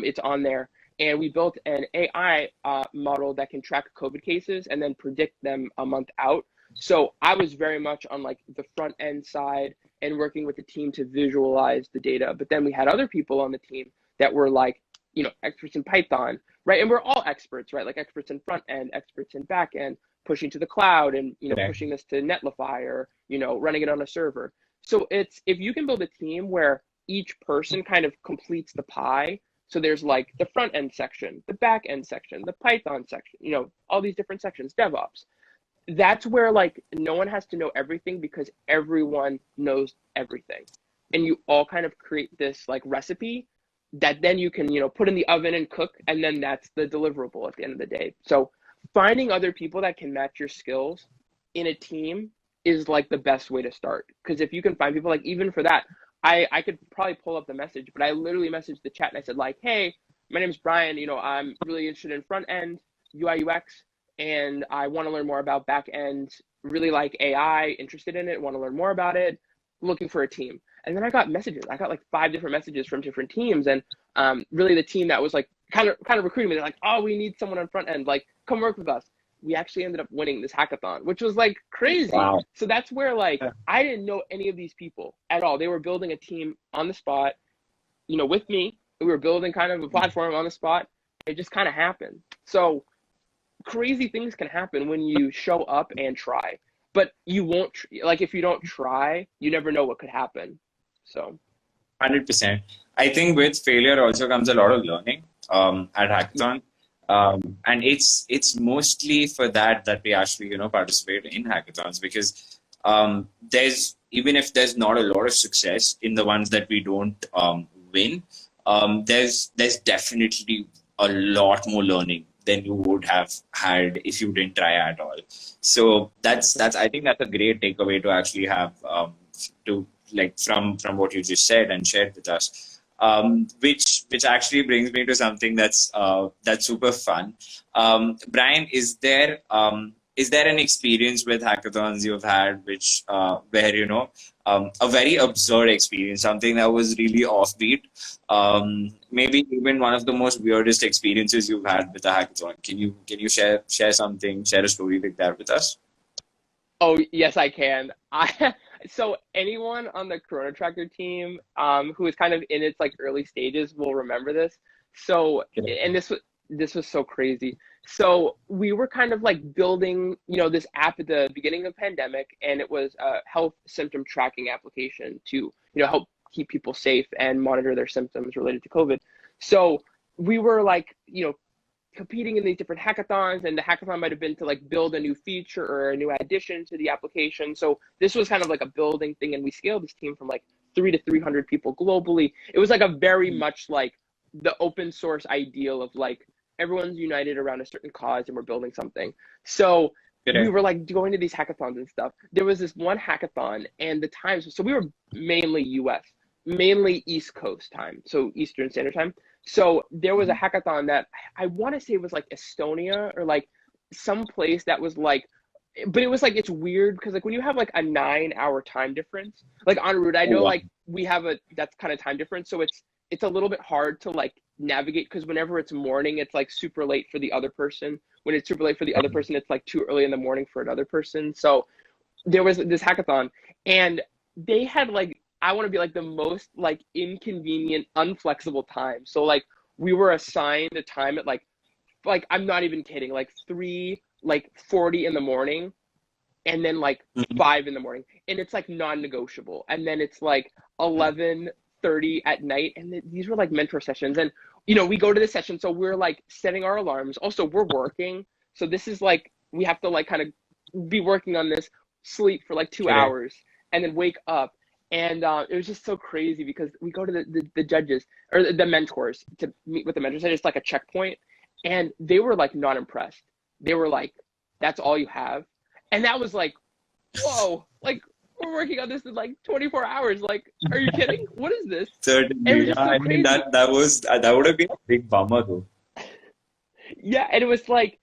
it's on there. And we built an AI model that can track COVID cases and then predict them a month out. So I was very much on like the front end side and working with the team to visualize the data. But then we had other people on the team that were like, you know, experts in Python, right? And we're all experts, right? Like experts in front end, experts in back end, pushing to the cloud and, you know, Correct. pushing this to Netlify or, you know, running it on a server. So it's if you can build a team where each person kind of completes the pie. So there's like the front end section, the back end section, the Python section, you know, all these different sections, DevOps. That's where like no one has to know everything because everyone knows everything. And you all kind of create this like recipe that then you can, you know, put in the oven and cook, and then that's the deliverable at the end of the day. So finding other people that can match your skills in a team is like the best way to start. Because if you can find people like even for that, I could probably pull up the message, but I literally messaged the chat and I said like, hey, my name is Brian, you know, I'm really interested in front end, UI UX, and I want to learn more about back end, really like AI, interested in it, want to learn more about it, looking for a team. And then I got messages. I got like 5 different messages from different teams, and really the team that was like kind of recruiting me. They're like, "Oh, we need someone on front end. Like, come work with us." We actually ended up winning this hackathon, which was like crazy. Wow. So that's where like I didn't know any of these people at all. They were building a team on the spot, you know, with me. We were building kind of a platform on the spot. It just kind of happened. So crazy things can happen when you show up and try. But you won't like if you don't try, you never know what could happen. So 100%. I think with failure also comes a lot of learning at yeah, Hackathon. And it's mostly for that we actually, participate in hackathons because there's even if there's not a lot of success in the ones that we don't win, there's definitely a lot more learning than you would have had if you didn't try at all. So that's I think that's a great takeaway to actually have to like from what you just said and shared with us. Which actually brings me to something that's super fun. Brian, is there an experience with hackathons you've had which where a very absurd experience, something that was really offbeat, maybe even one of the most weirdest experiences you've had with a hackathon? Can you share something, share a story like that with us? oh yes, I can. I so anyone on the Corona Tracker team who is kind of in its like early stages will remember this. So and this was so crazy. So we were kind of like building, you know, this app at the beginning of the pandemic, and it was a health symptom tracking application to, you know, help keep people safe and monitor their symptoms related to COVID. So we were like, you know, competing in these different hackathons, and the hackathon might have been to like build a new feature or a new addition to the application. So this was kind of like a building thing, and we scaled this team from like 3 to 300 people globally. It was like a very much like the open source ideal of like everyone's united around a certain cause and we're building something. So we Correct. were like going to these hackathons and stuff. There was this one hackathon, and the times, so we were mainly US, mainly East Coast time, so Eastern Standard Time. So there was a hackathon that I want to say was like Estonia or like some place that was like but it was like, it's weird because like when you have like a 9 hour time difference, like en route, I Oh, know wow. like we have that's kind of time difference. So it's a little bit hard to like navigate because whenever it's morning, it's like super late for the other person. When it's super late for the other person, it's like too early in the morning for another person. So there was this hackathon and they had like, I want to be like the most like inconvenient, unflexible time. So like we were assigned a time at like I'm not even kidding, like 3:40 in the morning, and then like Mhm. 5 in the morning, and it's like non-negotiable, and then it's like 11:30 at night, and these were like mentor sessions, and we go to the session, so we're like setting our alarms. Also, we're working, so this is like we have to like kind of be working on this, sleep for like two Correct. hours, and then wake up. And it was just so crazy because we go to the judges or the mentors to meet with the mentors. And it's like a checkpoint, and they were like not impressed. They were like, "That's all you have," and that was like, "Whoa!" Like we're working on this in like 24 hours. Like, are you kidding? What is this? And it was Certainly. Yeah, just so I mean crazy. that would have been a big bummer though. Yeah, and it was like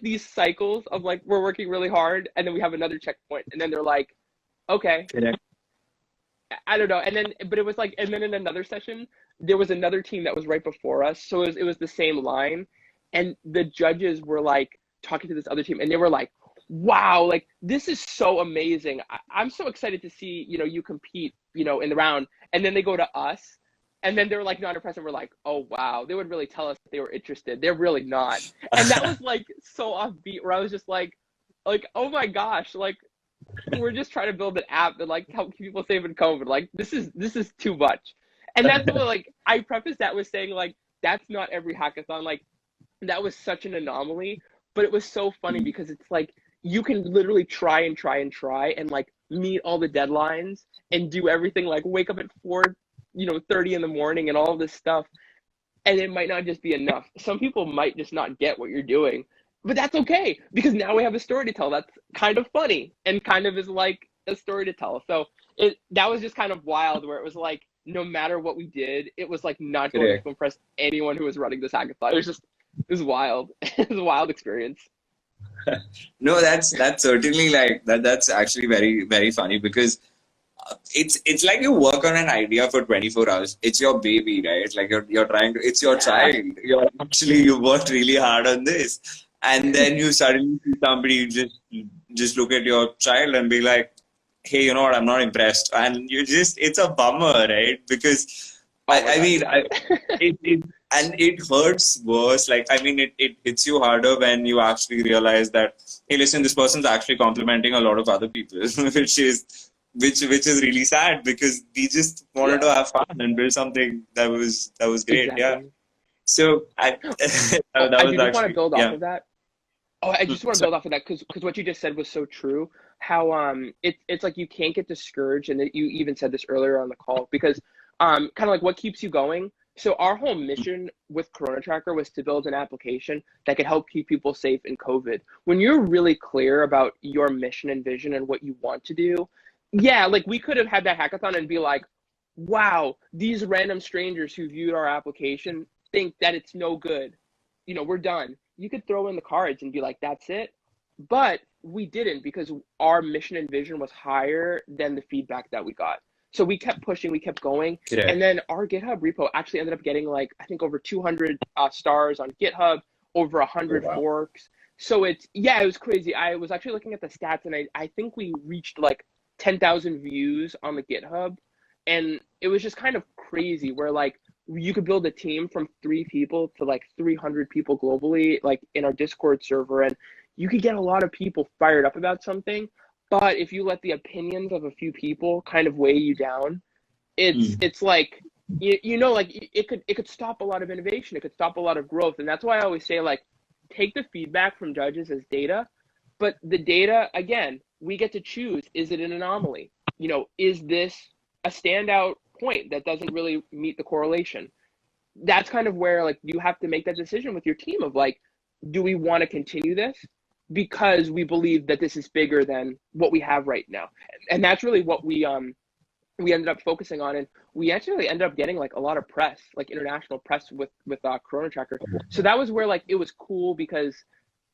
these cycles of like we're working really hard, and then we have another checkpoint, and then they're like, "Okay." Correct. I don't know. And then, but it was like, and then in another session, there was another team that was right before us. So it was the same line. And the judges were like talking to this other team and they were like, wow, like this is so amazing. I'm so excited to see, you compete, in the round. And then they go to us and then they're like not impressed. And we're like, oh, wow, they would really tell us if they were interested. They're really not. And that was like so offbeat where I was just like, oh my gosh, like we're just trying to build an app that like help people save in COVID. Like this is too much. And that's what like I preface that with saying like that's not every hackathon. Like that was such an anomaly, but it was so funny because it's like you can literally try and try and try and like meet all the deadlines and do everything like wake up at 4:30 in the morning and all of this stuff, and it might not just be enough. Some people might just not get what you're doing, but that's okay because now we have a story to tell that's kind of funny and kind of is like a story to tell. So that was just kind of wild where it was like no matter what we did, it was like not going Correct. to impress anyone who was running this hackathon. It was wild. It was a wild experience. No, that's certainly like that. That's actually very very funny because it's like you work on an idea for 24 hours. It's your baby, right? Like you're trying to. It's your Yeah. child. You worked really hard on this, and then you suddenly see somebody just look at your child and be like, hey, you know what? I'm not impressed, and it's a bummer, right? Because Oh my I gosh, mean yeah. it and it hurts worse. Like I mean, it hits you harder when you actually realize that hey, listen, this person's actually complimenting a lot of other people, which is really sad because we just wanted Yeah, to have fun and build something that was great. Yeah. exactly. So Oh, that I was do just want to actually build off yeah. of that. Oh, I just want to So build off of that because what you just said was so true. How it's like you can't get discouraged, and that you even said this earlier on the call because kind of like what keeps you going. So our whole mission with Corona Tracker was to build an application that could help keep people safe in COVID. When you're really clear about your mission and vision and what you want to do, yeah, like we could have had that hackathon and be like, wow, these random strangers who viewed our application think that it's no good. We're done. You could throw in the cards and be like, that's it. But we didn't because our mission and vision was higher than the feedback that we got. So we kept pushing, we kept going. And correct. then our GitHub repo actually ended up getting like, I think over 200 stars on GitHub, over Oh 100 wow. forks. So yeah, it was crazy. I was actually looking at the stats and I think we reached like 10,000 views on the GitHub. And it was just kind of crazy where like you could build a team from 3 people to like 300 people globally, like in our Discord server, and you could get a lot of people fired up about something. But if you let the opinions of a few people kind of weigh you down, it's like like it could stop a lot of innovation. It could stop a lot of growth, and that's why I always say like take the feedback from judges as data, but the data again we get to choose. Is it an anomaly? Is this a standout point that doesn't really meet the correlation? That's kind of where like you have to make that decision with your team of like, do we want to continue this because we believe that this is bigger than what we have right now? And that's really what we ended up focusing on, and we actually ended up getting like a lot of press, like international press with Corona Tracker. So that was where like it was cool because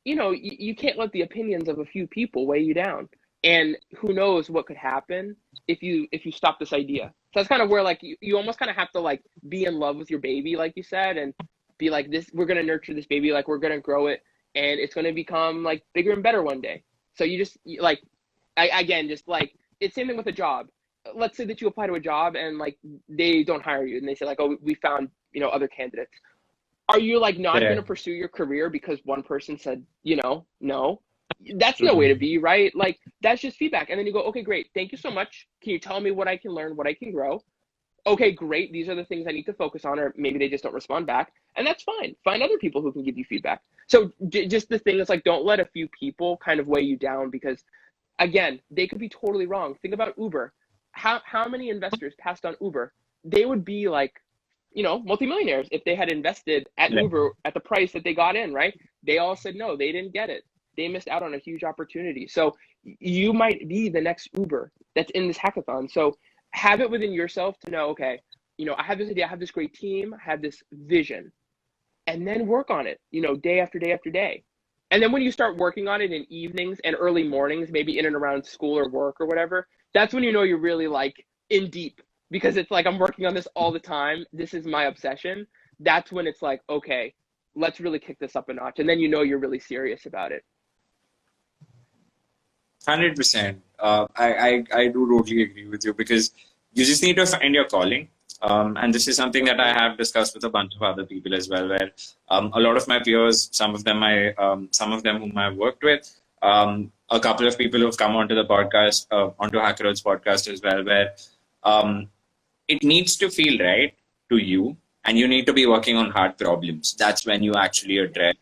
you can't let the opinions of a few people weigh you down. And who knows what could happen if you stop this idea. So that's kind of where like you almost kind of have to like be in love with your baby, like you said, and be like this, we're gonna nurture this baby, like we're gonna grow it, and it's gonna become like bigger and better one day. So like again, just like it's same thing with a job. Let's say that you apply to a job and like they don't hire you and they say like, oh, we found, other candidates. Are you like not going to Correct. pursue your career because one person said, no? That's no way to Mhm. be, right? Like that's just feedback. And then you go, okay, great. Thank you so much. Can you tell me what I can learn, what I can grow? Okay, great. These are the things I need to focus on, or maybe they just don't respond back. And that's fine. Find other people who can give you feedback. So just the thing is like, don't let a few people kind of weigh you down because again, they could be totally wrong. Think about Uber. How many investors passed on Uber? They would be like, multimillionaires if they had invested at Right. Uber at the price that they got in, right? They all said no, they didn't get it. They missed out on a huge opportunity. So you might be the next Uber that's in this hackathon. So have it within yourself to know, okay, I have this idea, I have this great team, I have this vision, and then work on it, day after day after day. And then when you start working on it in evenings and early mornings, maybe in and around school or work or whatever, that's when you know you're really like in deep because it's like I'm working on this all the time. This is my obsession. That's when it's like, okay, let's really kick this up a notch. And then you're really serious about it. 100%. I do totally agree with you because you just need to find your calling. And this is something that I have discussed with a bunch of other people as well, where a lot of my peers, some of them whom I've worked with, a couple of people who've come onto the podcast, onto HackerEarth's podcast as well, where um, it needs to feel right to you, and you need to be working on hard problems. That's when you actually address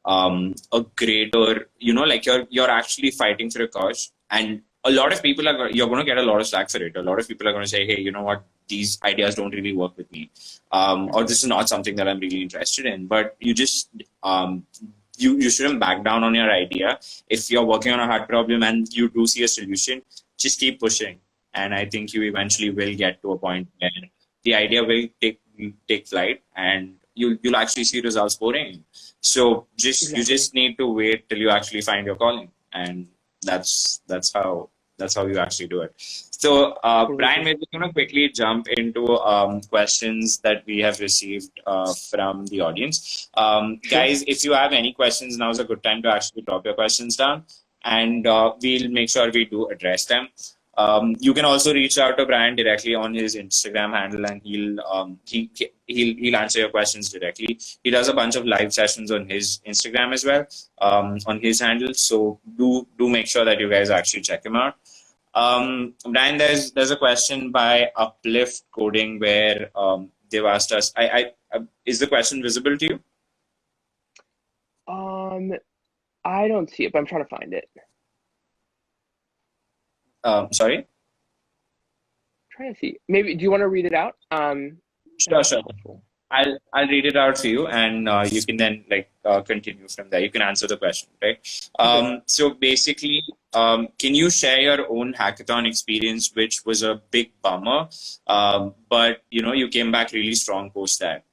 a greater, like you're actually fighting for a cause. And a lot of people you're going to get a lot of slack for it. A lot of people are going to say, hey, you know what, these ideas don't really work with me, or this is not something that I'm really interested in. But you just you shouldn't back down on your idea. If you're working on a hard problem and you do see a solution, just keep pushing. And I think you eventually will get to a point where the idea will take flight, and you'll actually see results pouring in. So you Exactly. just need to wait till you actually find your calling, and that's how you actually do it. So Totally Brian, agree. we're just gonna quickly jump into questions that we have received from the audience. Sure. Guys, if you have any questions, now is a good time to actually drop your questions down, and we'll make sure we do address them. You can also reach out to Brian directly on his Instagram handle, and he'll answer your questions directly. He does a bunch of live sessions on his Instagram as well, on his handle. So do make sure that you guys actually check him out. Brian, there's a question by Uplift Coding where they've asked us. Is the question visible to you? Um, I don't see it, but I'm trying to find it. Sorry. Trying to see. Maybe do you want to read it out? That Sure, might be sure. helpful. I'll read it out for you, and you can then continue from there. You can answer the question, right? Okay. So basically, can you share your own hackathon experience, which was a big bummer, but you came back really strong post that?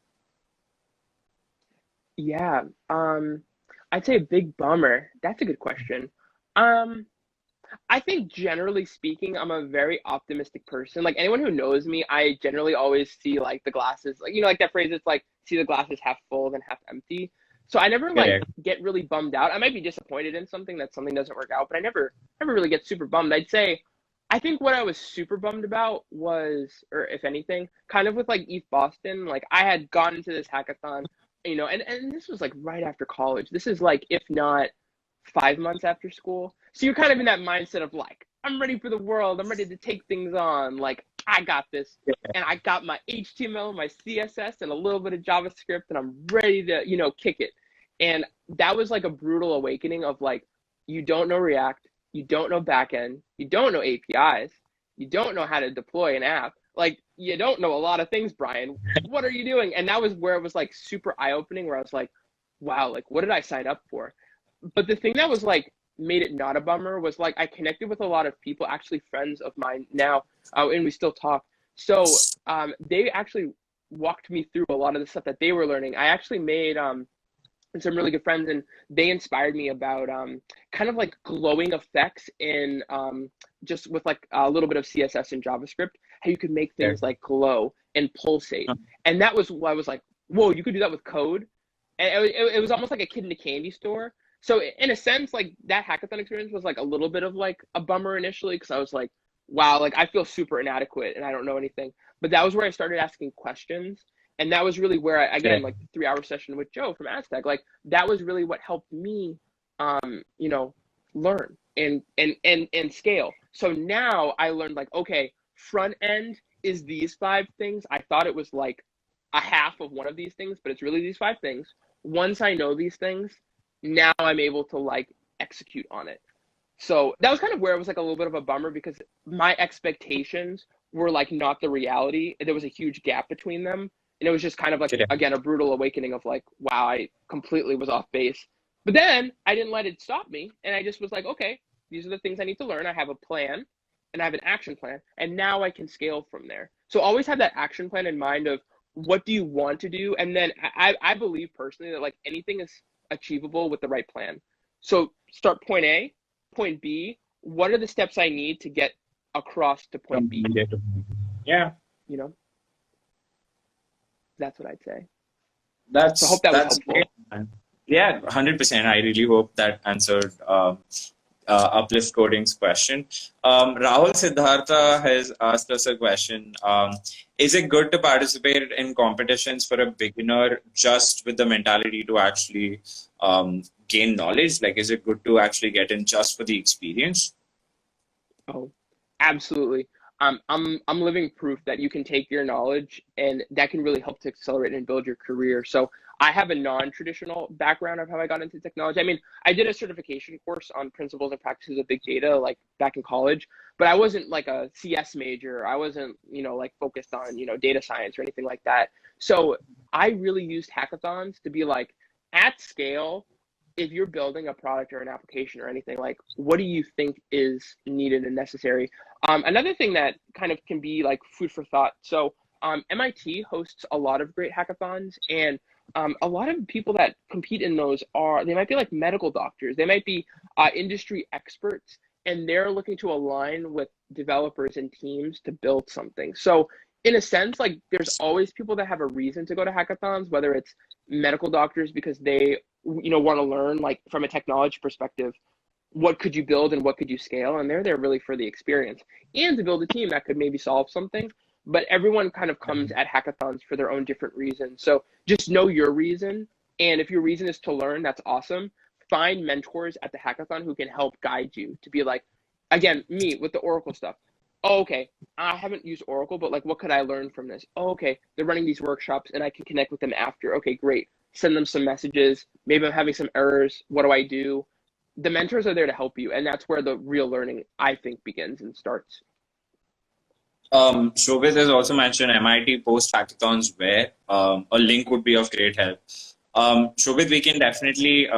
Yeah. I'd say a big bummer. That's a good question. Um, I think generally speaking, I'm a very optimistic person. Like anyone who knows me, I generally always see like the glasses, like like that phrase, it's like see the glasses half full than half empty. So I never like Correct. get really bummed out. I might be disappointed in something that something doesn't work out, but I never really get super bummed. I'd say I think what I was super bummed about was, or if anything, kind of with like ETH Boston, like I had gone into this hackathon, and this was like right after college. This is like, if not 5 months after school. So you're kind of in that mindset of like, I'm ready for the world. I'm ready to take things on. Like, I got this. And I got my HTML, my CSS, and a little bit of JavaScript, and I'm ready to, kick it. And that was like a brutal awakening of like, you don't know React, you don't know backend, you don't know APIs, you don't know how to deploy an app. Like, you don't know a lot of things, Brian. What are you doing? And that was where it was like super eye opening, where I was like, wow, like, what did I sign up for? But the thing that was like made it not a bummer was like I connected with a lot of people, actually friends of mine now, and we still talk. So they actually walked me through a lot of the stuff that they were learning. I actually made and some really good friends, and they inspired me about kind of like glowing effects in just with like a little bit of CSS and JavaScript, how you could make Yeah. things like glow and pulsate. And that was why I was like, whoa, you could do that with code. And it was almost like a kid in a candy store. So in a sense, like that hackathon experience was like a little bit of like a bummer initially, because I was like, wow, like I feel super inadequate and I don't know anything. But that was where I started asking questions. And that was really where I, again, Correct. like the 3 hour session with Joe from Aztec, like that was really what helped me, you know, learn and scale. So now I learned like, okay, front end is these 5 things. I thought it was like a half of one of these things, but it's really these 5 things. Once I know these things, now I'm able to like execute on it. So that was kind of where it was like a little bit of a bummer, because my expectations were like not the reality. There was a huge gap between them. And it was just kind of like, Correct. again, a brutal awakening of like, wow, I completely was off base. But then I didn't let it stop me. And I just was like, okay, these are the things I need to learn. I have a plan and I have an action plan. And now I can scale from there. So always have that action plan in mind of what do you want to do? And then I believe personally that like anything is achievable with the right plan. So start point A, point B. What are the steps I need to get across to point B? Yeah, You know, that's what I'd say. So I that's hope that was that's helpful. great, man. Yeah, 100%. I really hope that answered Uplift Coding's question. Rahul Siddhartha has asked us a question. Is it good to participate in competitions for a beginner just with the mentality to actually gain knowledge? Like, is it good to actually get in just for the experience? Oh, absolutely. I'm living proof that you can take your knowledge and that can really help to accelerate and build your career. So I have a non-traditional background of how I got into technology. I mean, I did a certification course on principles and practices of big data like back in college, but I wasn't like a CS major. I wasn't, like focused on, data science or anything like that. So I really used hackathons to be like at scale, if you're building a product or an application or anything, like what do you think is needed and necessary? Another thing that kind of can be like food for thought. So MIT hosts a lot of great hackathons, and a lot of people that compete in those they might be like medical doctors, they might be industry experts, and they're looking to align with developers and teams to build something. So in a sense, like there's always people that have a reason to go to hackathons, whether it's medical doctors because they want to learn like from a technology perspective, what could you build and what could you scale, and they're there really for the experience and to build a team that could maybe solve something. But everyone kind of comes at hackathons for their own different reasons, so just know your reason, and if your reason is to learn, that's awesome. Find mentors at the hackathon who can help guide you to be like, again, me with the Oracle stuff. Oh, okay, I haven't used Oracle, but like what could I learn from this? Oh, okay, they're running these workshops and I can connect with them after. Okay, great. Send them some messages. Maybe I'm having some errors. What do I do? The mentors are there to help you, and that's where the real learning, I think, begins and starts. Shobit has also mentioned MIT post hackathons where a link would be of great help. Shobit, we can definitely.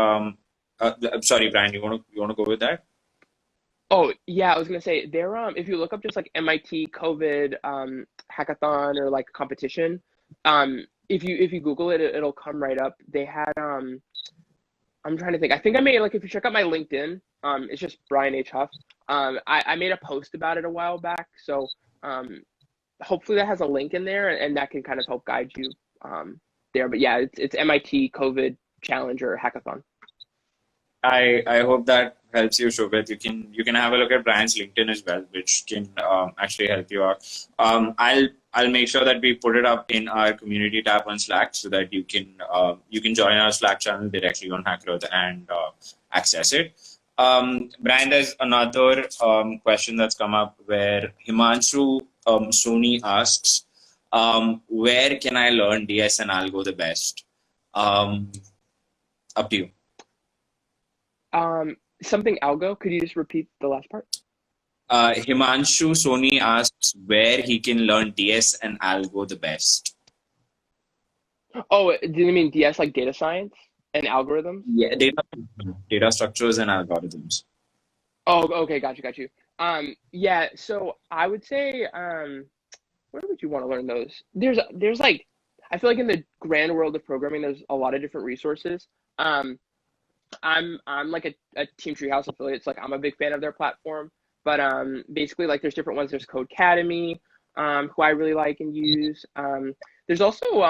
Sorry, Brian, you want to go with that? Oh yeah, I was gonna say there. If you look up just like MIT COVID hackathon or like competition, if you Google it, it'll come right up. They had I'm trying to think. I think I made like if you check out my LinkedIn, it's just Brian H. Huff. I made a post about it a while back, so um, hopefully that has a link in there, and that can kind of help guide you there. But yeah, it's MIT COVID Challenge or Hackathon. I hope that helps you, Shobit. You can have a look at Brian's LinkedIn as well, which can actually help you out. I'll make sure that we put it up in our community tab on Slack so that you can join our Slack channel directly on HackerEarth and access it. Brian, there's another question that's come up where Himanshu Soni asks, where can I learn DS and Algo the best? Up to you. Something algo. Could you just repeat the last part? Himanshu Soni asks where he can learn DS and Algo the best. Oh, do you mean DS like data science and algorithms? Yeah, data structures and algorithms. Oh, okay, got you. Yeah, so I would say, where would you want to learn those? There's like, I feel like in the grand world of programming, there's a lot of different resources. I'm like a Team Treehouse affiliate. It's like I'm a big fan of their platform. But basically, like there's different ones. There's Codecademy, who I really like and use. There's also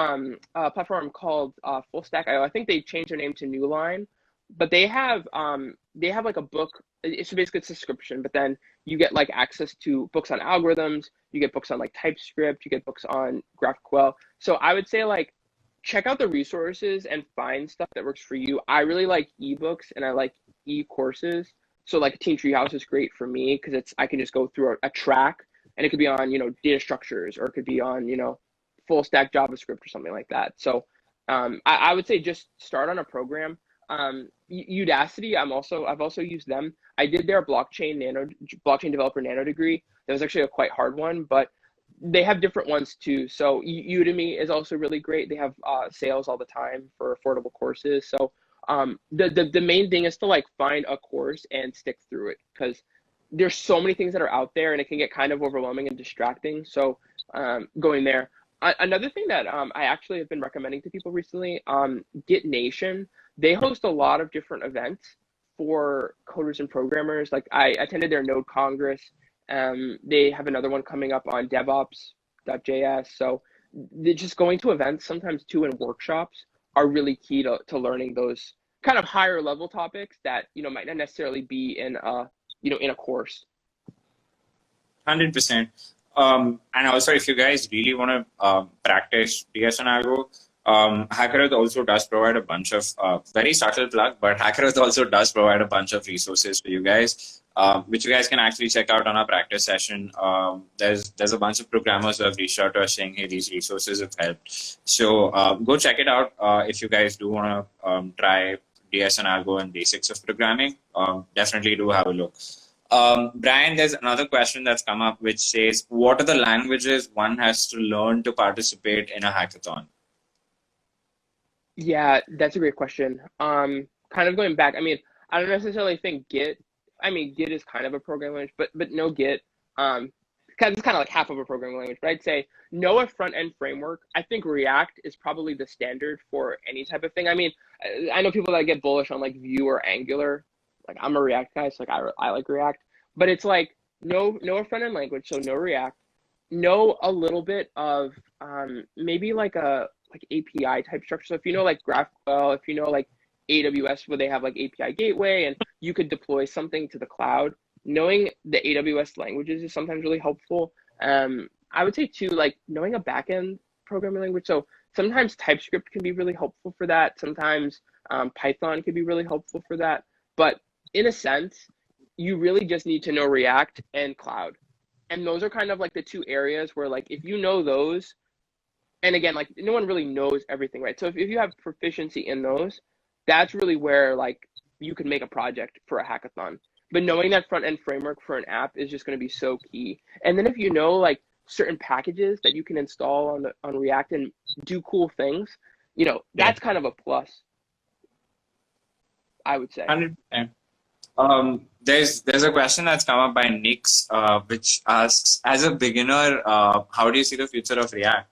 a platform called Full Stack IO. I think they changed their name to Newline, but they have like a book. It's basically a subscription, but then you get like access to books on algorithms. You get books on like TypeScript. You get books on GraphQL. So I would say like check out the resources and find stuff that works for you. I really like ebooks and I like e-courses. So like Team Treehouse is great for me because it's I can just go through a track and it could be on, data structures or it could be on, full stack JavaScript or something like that. So I would say just start on a program. Udacity, I've also used them. I did their blockchain developer nano degree. That was actually a quite hard one, but they have different ones too. So Udemy is also really great. They have sales all the time for affordable courses. So the main thing is to like find a course and stick through it because there's so many things that are out there and it can get kind of overwhelming and distracting. So going there. Another thing that I actually have been recommending to people recently, Git Nation, they host a lot of different events for coders and programmers. Like I attended their Node Congress. They have another one coming up on DevOps.js. So they're just going to events sometimes too and workshops are really key to learning those kind of higher level topics that, might not necessarily be in in a course. 100%. And also, if you guys really want to practice DS and Algo, HackerEarth also does provide a bunch of very subtle plug, but HackerEarth also does provide a bunch of resources for you guys, which you guys can actually check out on our practice session. There's a bunch of programmers who have reached out to us saying, hey, these resources have helped. So go check it out if you guys do want to try DS and Algo and basics of programming. Definitely do have a look. Brian, there's another question that's come up which says, what are the languages one has to learn to participate in a hackathon? Yeah, that's a great question. Kind of going back, I mean, I don't necessarily think Git. I mean, Git is kind of a programming language, but no Git. Because it's kind of like half of a programming language. But I'd say know a front end framework. I think React is probably the standard for any type of thing. I mean, I know people that get bullish on like Vue or Angular. Like I'm a React guy, so like I like React. But it's like know a front end language, so know React. Know a little bit of maybe like a API type structure. So if you know like GraphQL, if you know like AWS where they have like API gateway and you could deploy something to the cloud, knowing the AWS languages is sometimes really helpful. I would say too, like knowing a backend programming language. So sometimes TypeScript can be really helpful for that. Sometimes Python can be really helpful for that. But in a sense, you really just need to know React and cloud. And those are kind of like the two areas where like if you know those, and again, like no one really knows everything, right? So if you have proficiency in those, that's really where like you can make a project for a hackathon. But knowing that front end framework for an app is just going to be so key. And then if you know like certain packages that you can install on React and do cool things, that's kind of a plus, I would say. 100%. There's a question that's come up by Nix, which asks, as a beginner, how do you see the future of React?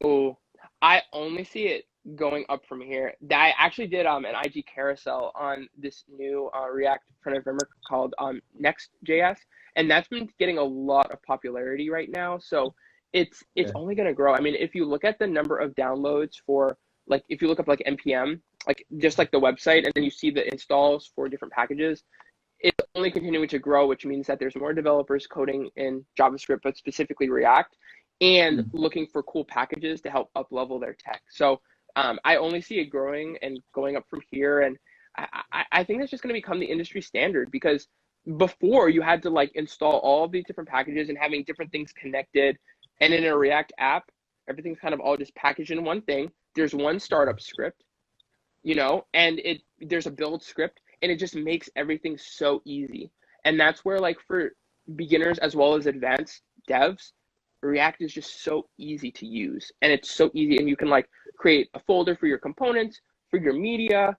Oh, I only see it going up from here. I actually did an IG carousel on this new React front-end framework called Next.js, and that's been getting a lot of popularity right now. So it's only going to grow. I mean, if you look at the number of downloads for like if you look up like npm, like just like the website, and then you see the installs for different packages, it's only continuing to grow, which means that there's more developers coding in JavaScript, but specifically React, and looking for cool packages to help up level their tech. So I only see it growing and going up from here. And I think that's just going to become the industry standard because before you had to like install all of these different packages and having different things connected. And in a React app, everything's kind of all just packaged in one thing. There's one startup script, and there's a build script, and it just makes everything so easy. And that's where like for beginners as well as advanced devs, React is just so easy to use, and it's so easy, and you can like create a folder for your components, for your media,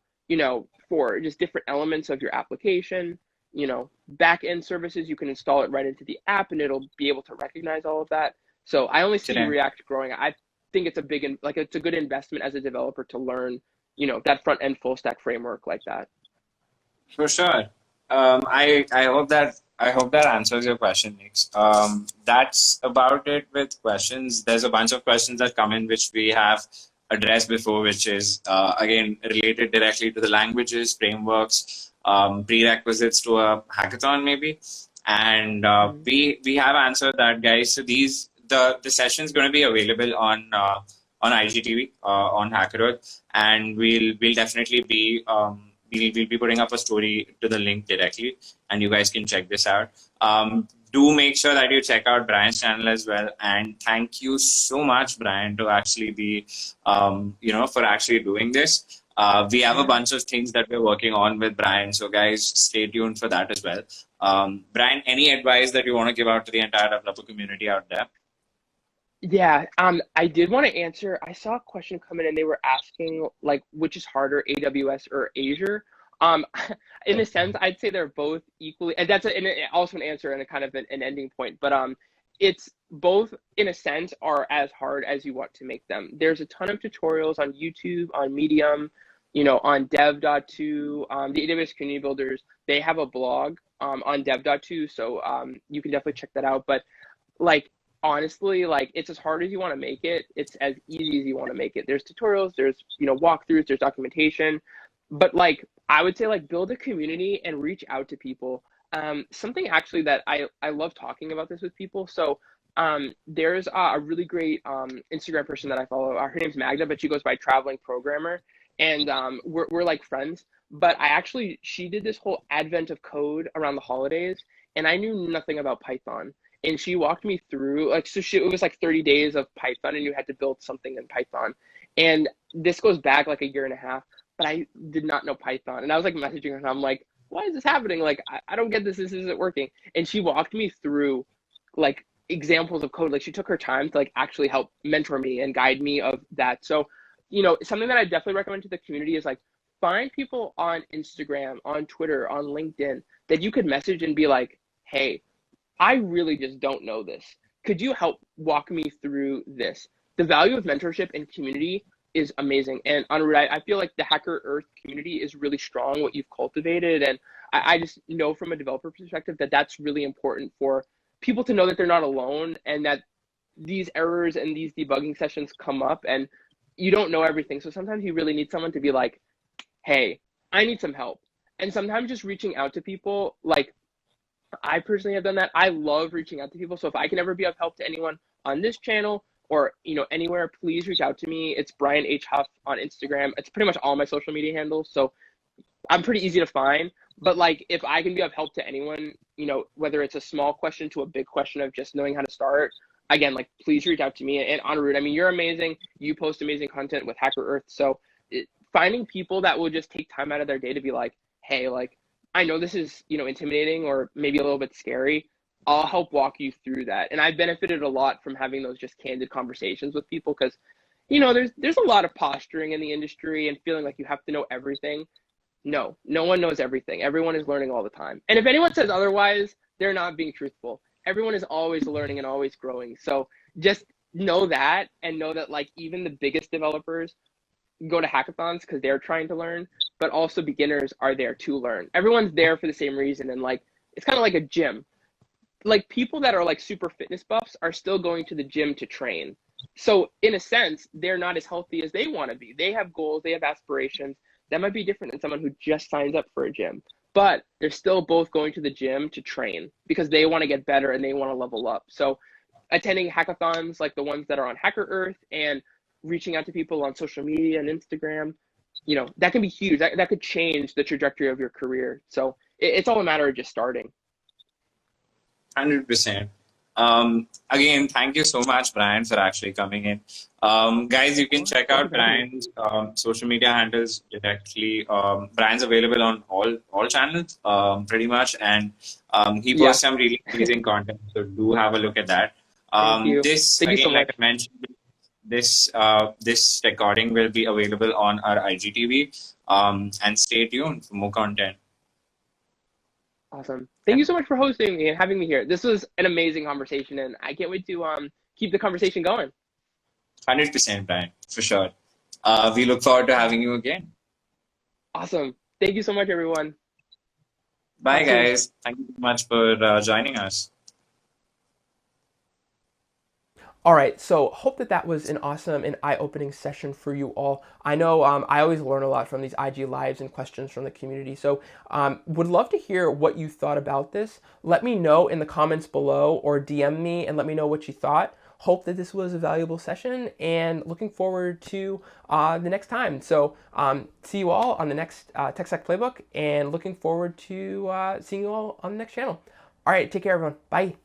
for just different elements of your application, back-end services, you can install it right into the app and it'll be able to recognize all of that. So I only see React growing. I think it's it's a good investment as a developer to learn, that front end full stack framework like that. For sure. I hope that answers your question, Nick. That's about it with questions. There's a bunch of questions that come in which we have addressed before, which is again related directly to the languages, frameworks, prerequisites to a hackathon maybe, and we have answered that, guys. So the session is going to be available on IGTV on HackerEarth, and we'll definitely be we'll be putting up a story to the link directly, and you guys can check this out. Do make sure that you check out Brian's channel as well. And thank you so much, Brian, to actually be, for actually doing this. We have a bunch of things that we're working on with Brian. So guys, stay tuned for that as well. Brian, any advice that you want to give out to the entire developer community out there? Yeah, I did want to answer. I saw a question come in and they were asking like which is harder, AWS or Azure. In a sense, I'd say they're both equally, and that's also an answer and a kind of an ending point. But it's both in a sense are as hard as you want to make them. There's a ton of tutorials on YouTube, on Medium, on dev.to, the AWS community builders. They have a blog on dev.to, so you can definitely check that out. But like, honestly, like it's as hard as you want to make it. It's as easy as you want to make it. There's tutorials, there's walkthroughs, there's documentation, but like I would say like build a community and reach out to people. Something actually that I love talking about this with people. So there's a really great Instagram person that I follow. Her name's Magda, but she goes by Traveling Programmer, and we're like friends. But she did this whole advent of code around the holidays, and I knew nothing about Python. And she walked me through it was like 30 days of Python, and you had to build something in Python. And this goes back like a year and a half, but I did not know Python. And I was like messaging her and I'm like, why is this happening? Like, I don't get this. This isn't working. And she walked me through like examples of code. Like she took her time to like actually help mentor me and guide me of that. So, something that I definitely recommend to the community is like find people on Instagram, on Twitter, on LinkedIn that you could message and be like, hey, I really just don't know this. Could you help walk me through this? The value of mentorship and community is amazing. And Anirudh, I feel like the HackerEarth community is really strong, what you've cultivated. And I just know from a developer perspective that that's really important for people to know that they're not alone and that these errors and these debugging sessions come up and you don't know everything. So sometimes you really need someone to be like, hey, I need some help. And sometimes just reaching out to people, like I personally have done that. I love reaching out to people. So if I can ever be of help to anyone on this channel or anywhere, please reach out to me. It's Brian H. Huff on Instagram. It's pretty much all my social media handles. So I'm pretty easy to find. But like if I can be of help to anyone, whether it's a small question to a big question of just knowing how to start, again, like please reach out to me. And Anirudh, I mean, you're amazing. You post amazing content with HackerEarth. So finding people that will just take time out of their day to be like, hey, like, I know this is, intimidating or maybe a little bit scary. I'll help walk you through that. And I've benefited a lot from having those just candid conversations with people because, there's a lot of posturing in the industry and feeling like you have to know everything. No one knows everything. Everyone is learning all the time. And if anyone says otherwise, they're not being truthful. Everyone is always learning and always growing. So just know that and know that like even the biggest developers go to hackathons because they're trying to learn, but also beginners are there to learn. Everyone's there for the same reason. And like, it's kind of like a gym. Like people that are like super fitness buffs are still going to the gym to train. So in a sense, they're not as healthy as they want to be. They have goals, they have aspirations. That might be different than someone who just signs up for a gym, but they're still both going to the gym to train because they want to get better and they want to level up. So attending hackathons like the ones that are on HackerEarth and reaching out to people on social media and Instagram, that can be huge. That could change the trajectory of your career. So it's all a matter of just starting. 100%. Again, thank you so much, Brian, for actually coming in. Guys, you can check out Brian's social media handles directly. Brian's available on all channels, pretty much, and he posts some really amazing content. So do have a look at that. Thank you. This Thank you so like much. I mentioned, this recording will be available on our IGTV. And stay tuned for more content. Awesome. Thank you so much for hosting me and having me here. This was an amazing conversation, and I can't wait to keep the conversation going. 100%, Brian, for sure. We look forward to having you again. Awesome. Thank you so much, everyone. Bye, Talk soon. guys. Thank you so much for joining us. All right, so hope that that was an awesome and eye-opening session for you all. I know I always learn a lot from these IG lives and questions from the community, so would love to hear what you thought about this. Let me know in the comments below or DM me and let me know what you thought. Hope that this was a valuable session and looking forward to the next time. So see you all on the next Tech Stack Playbook and looking forward to seeing you all on the next channel. All right, take care, everyone. Bye.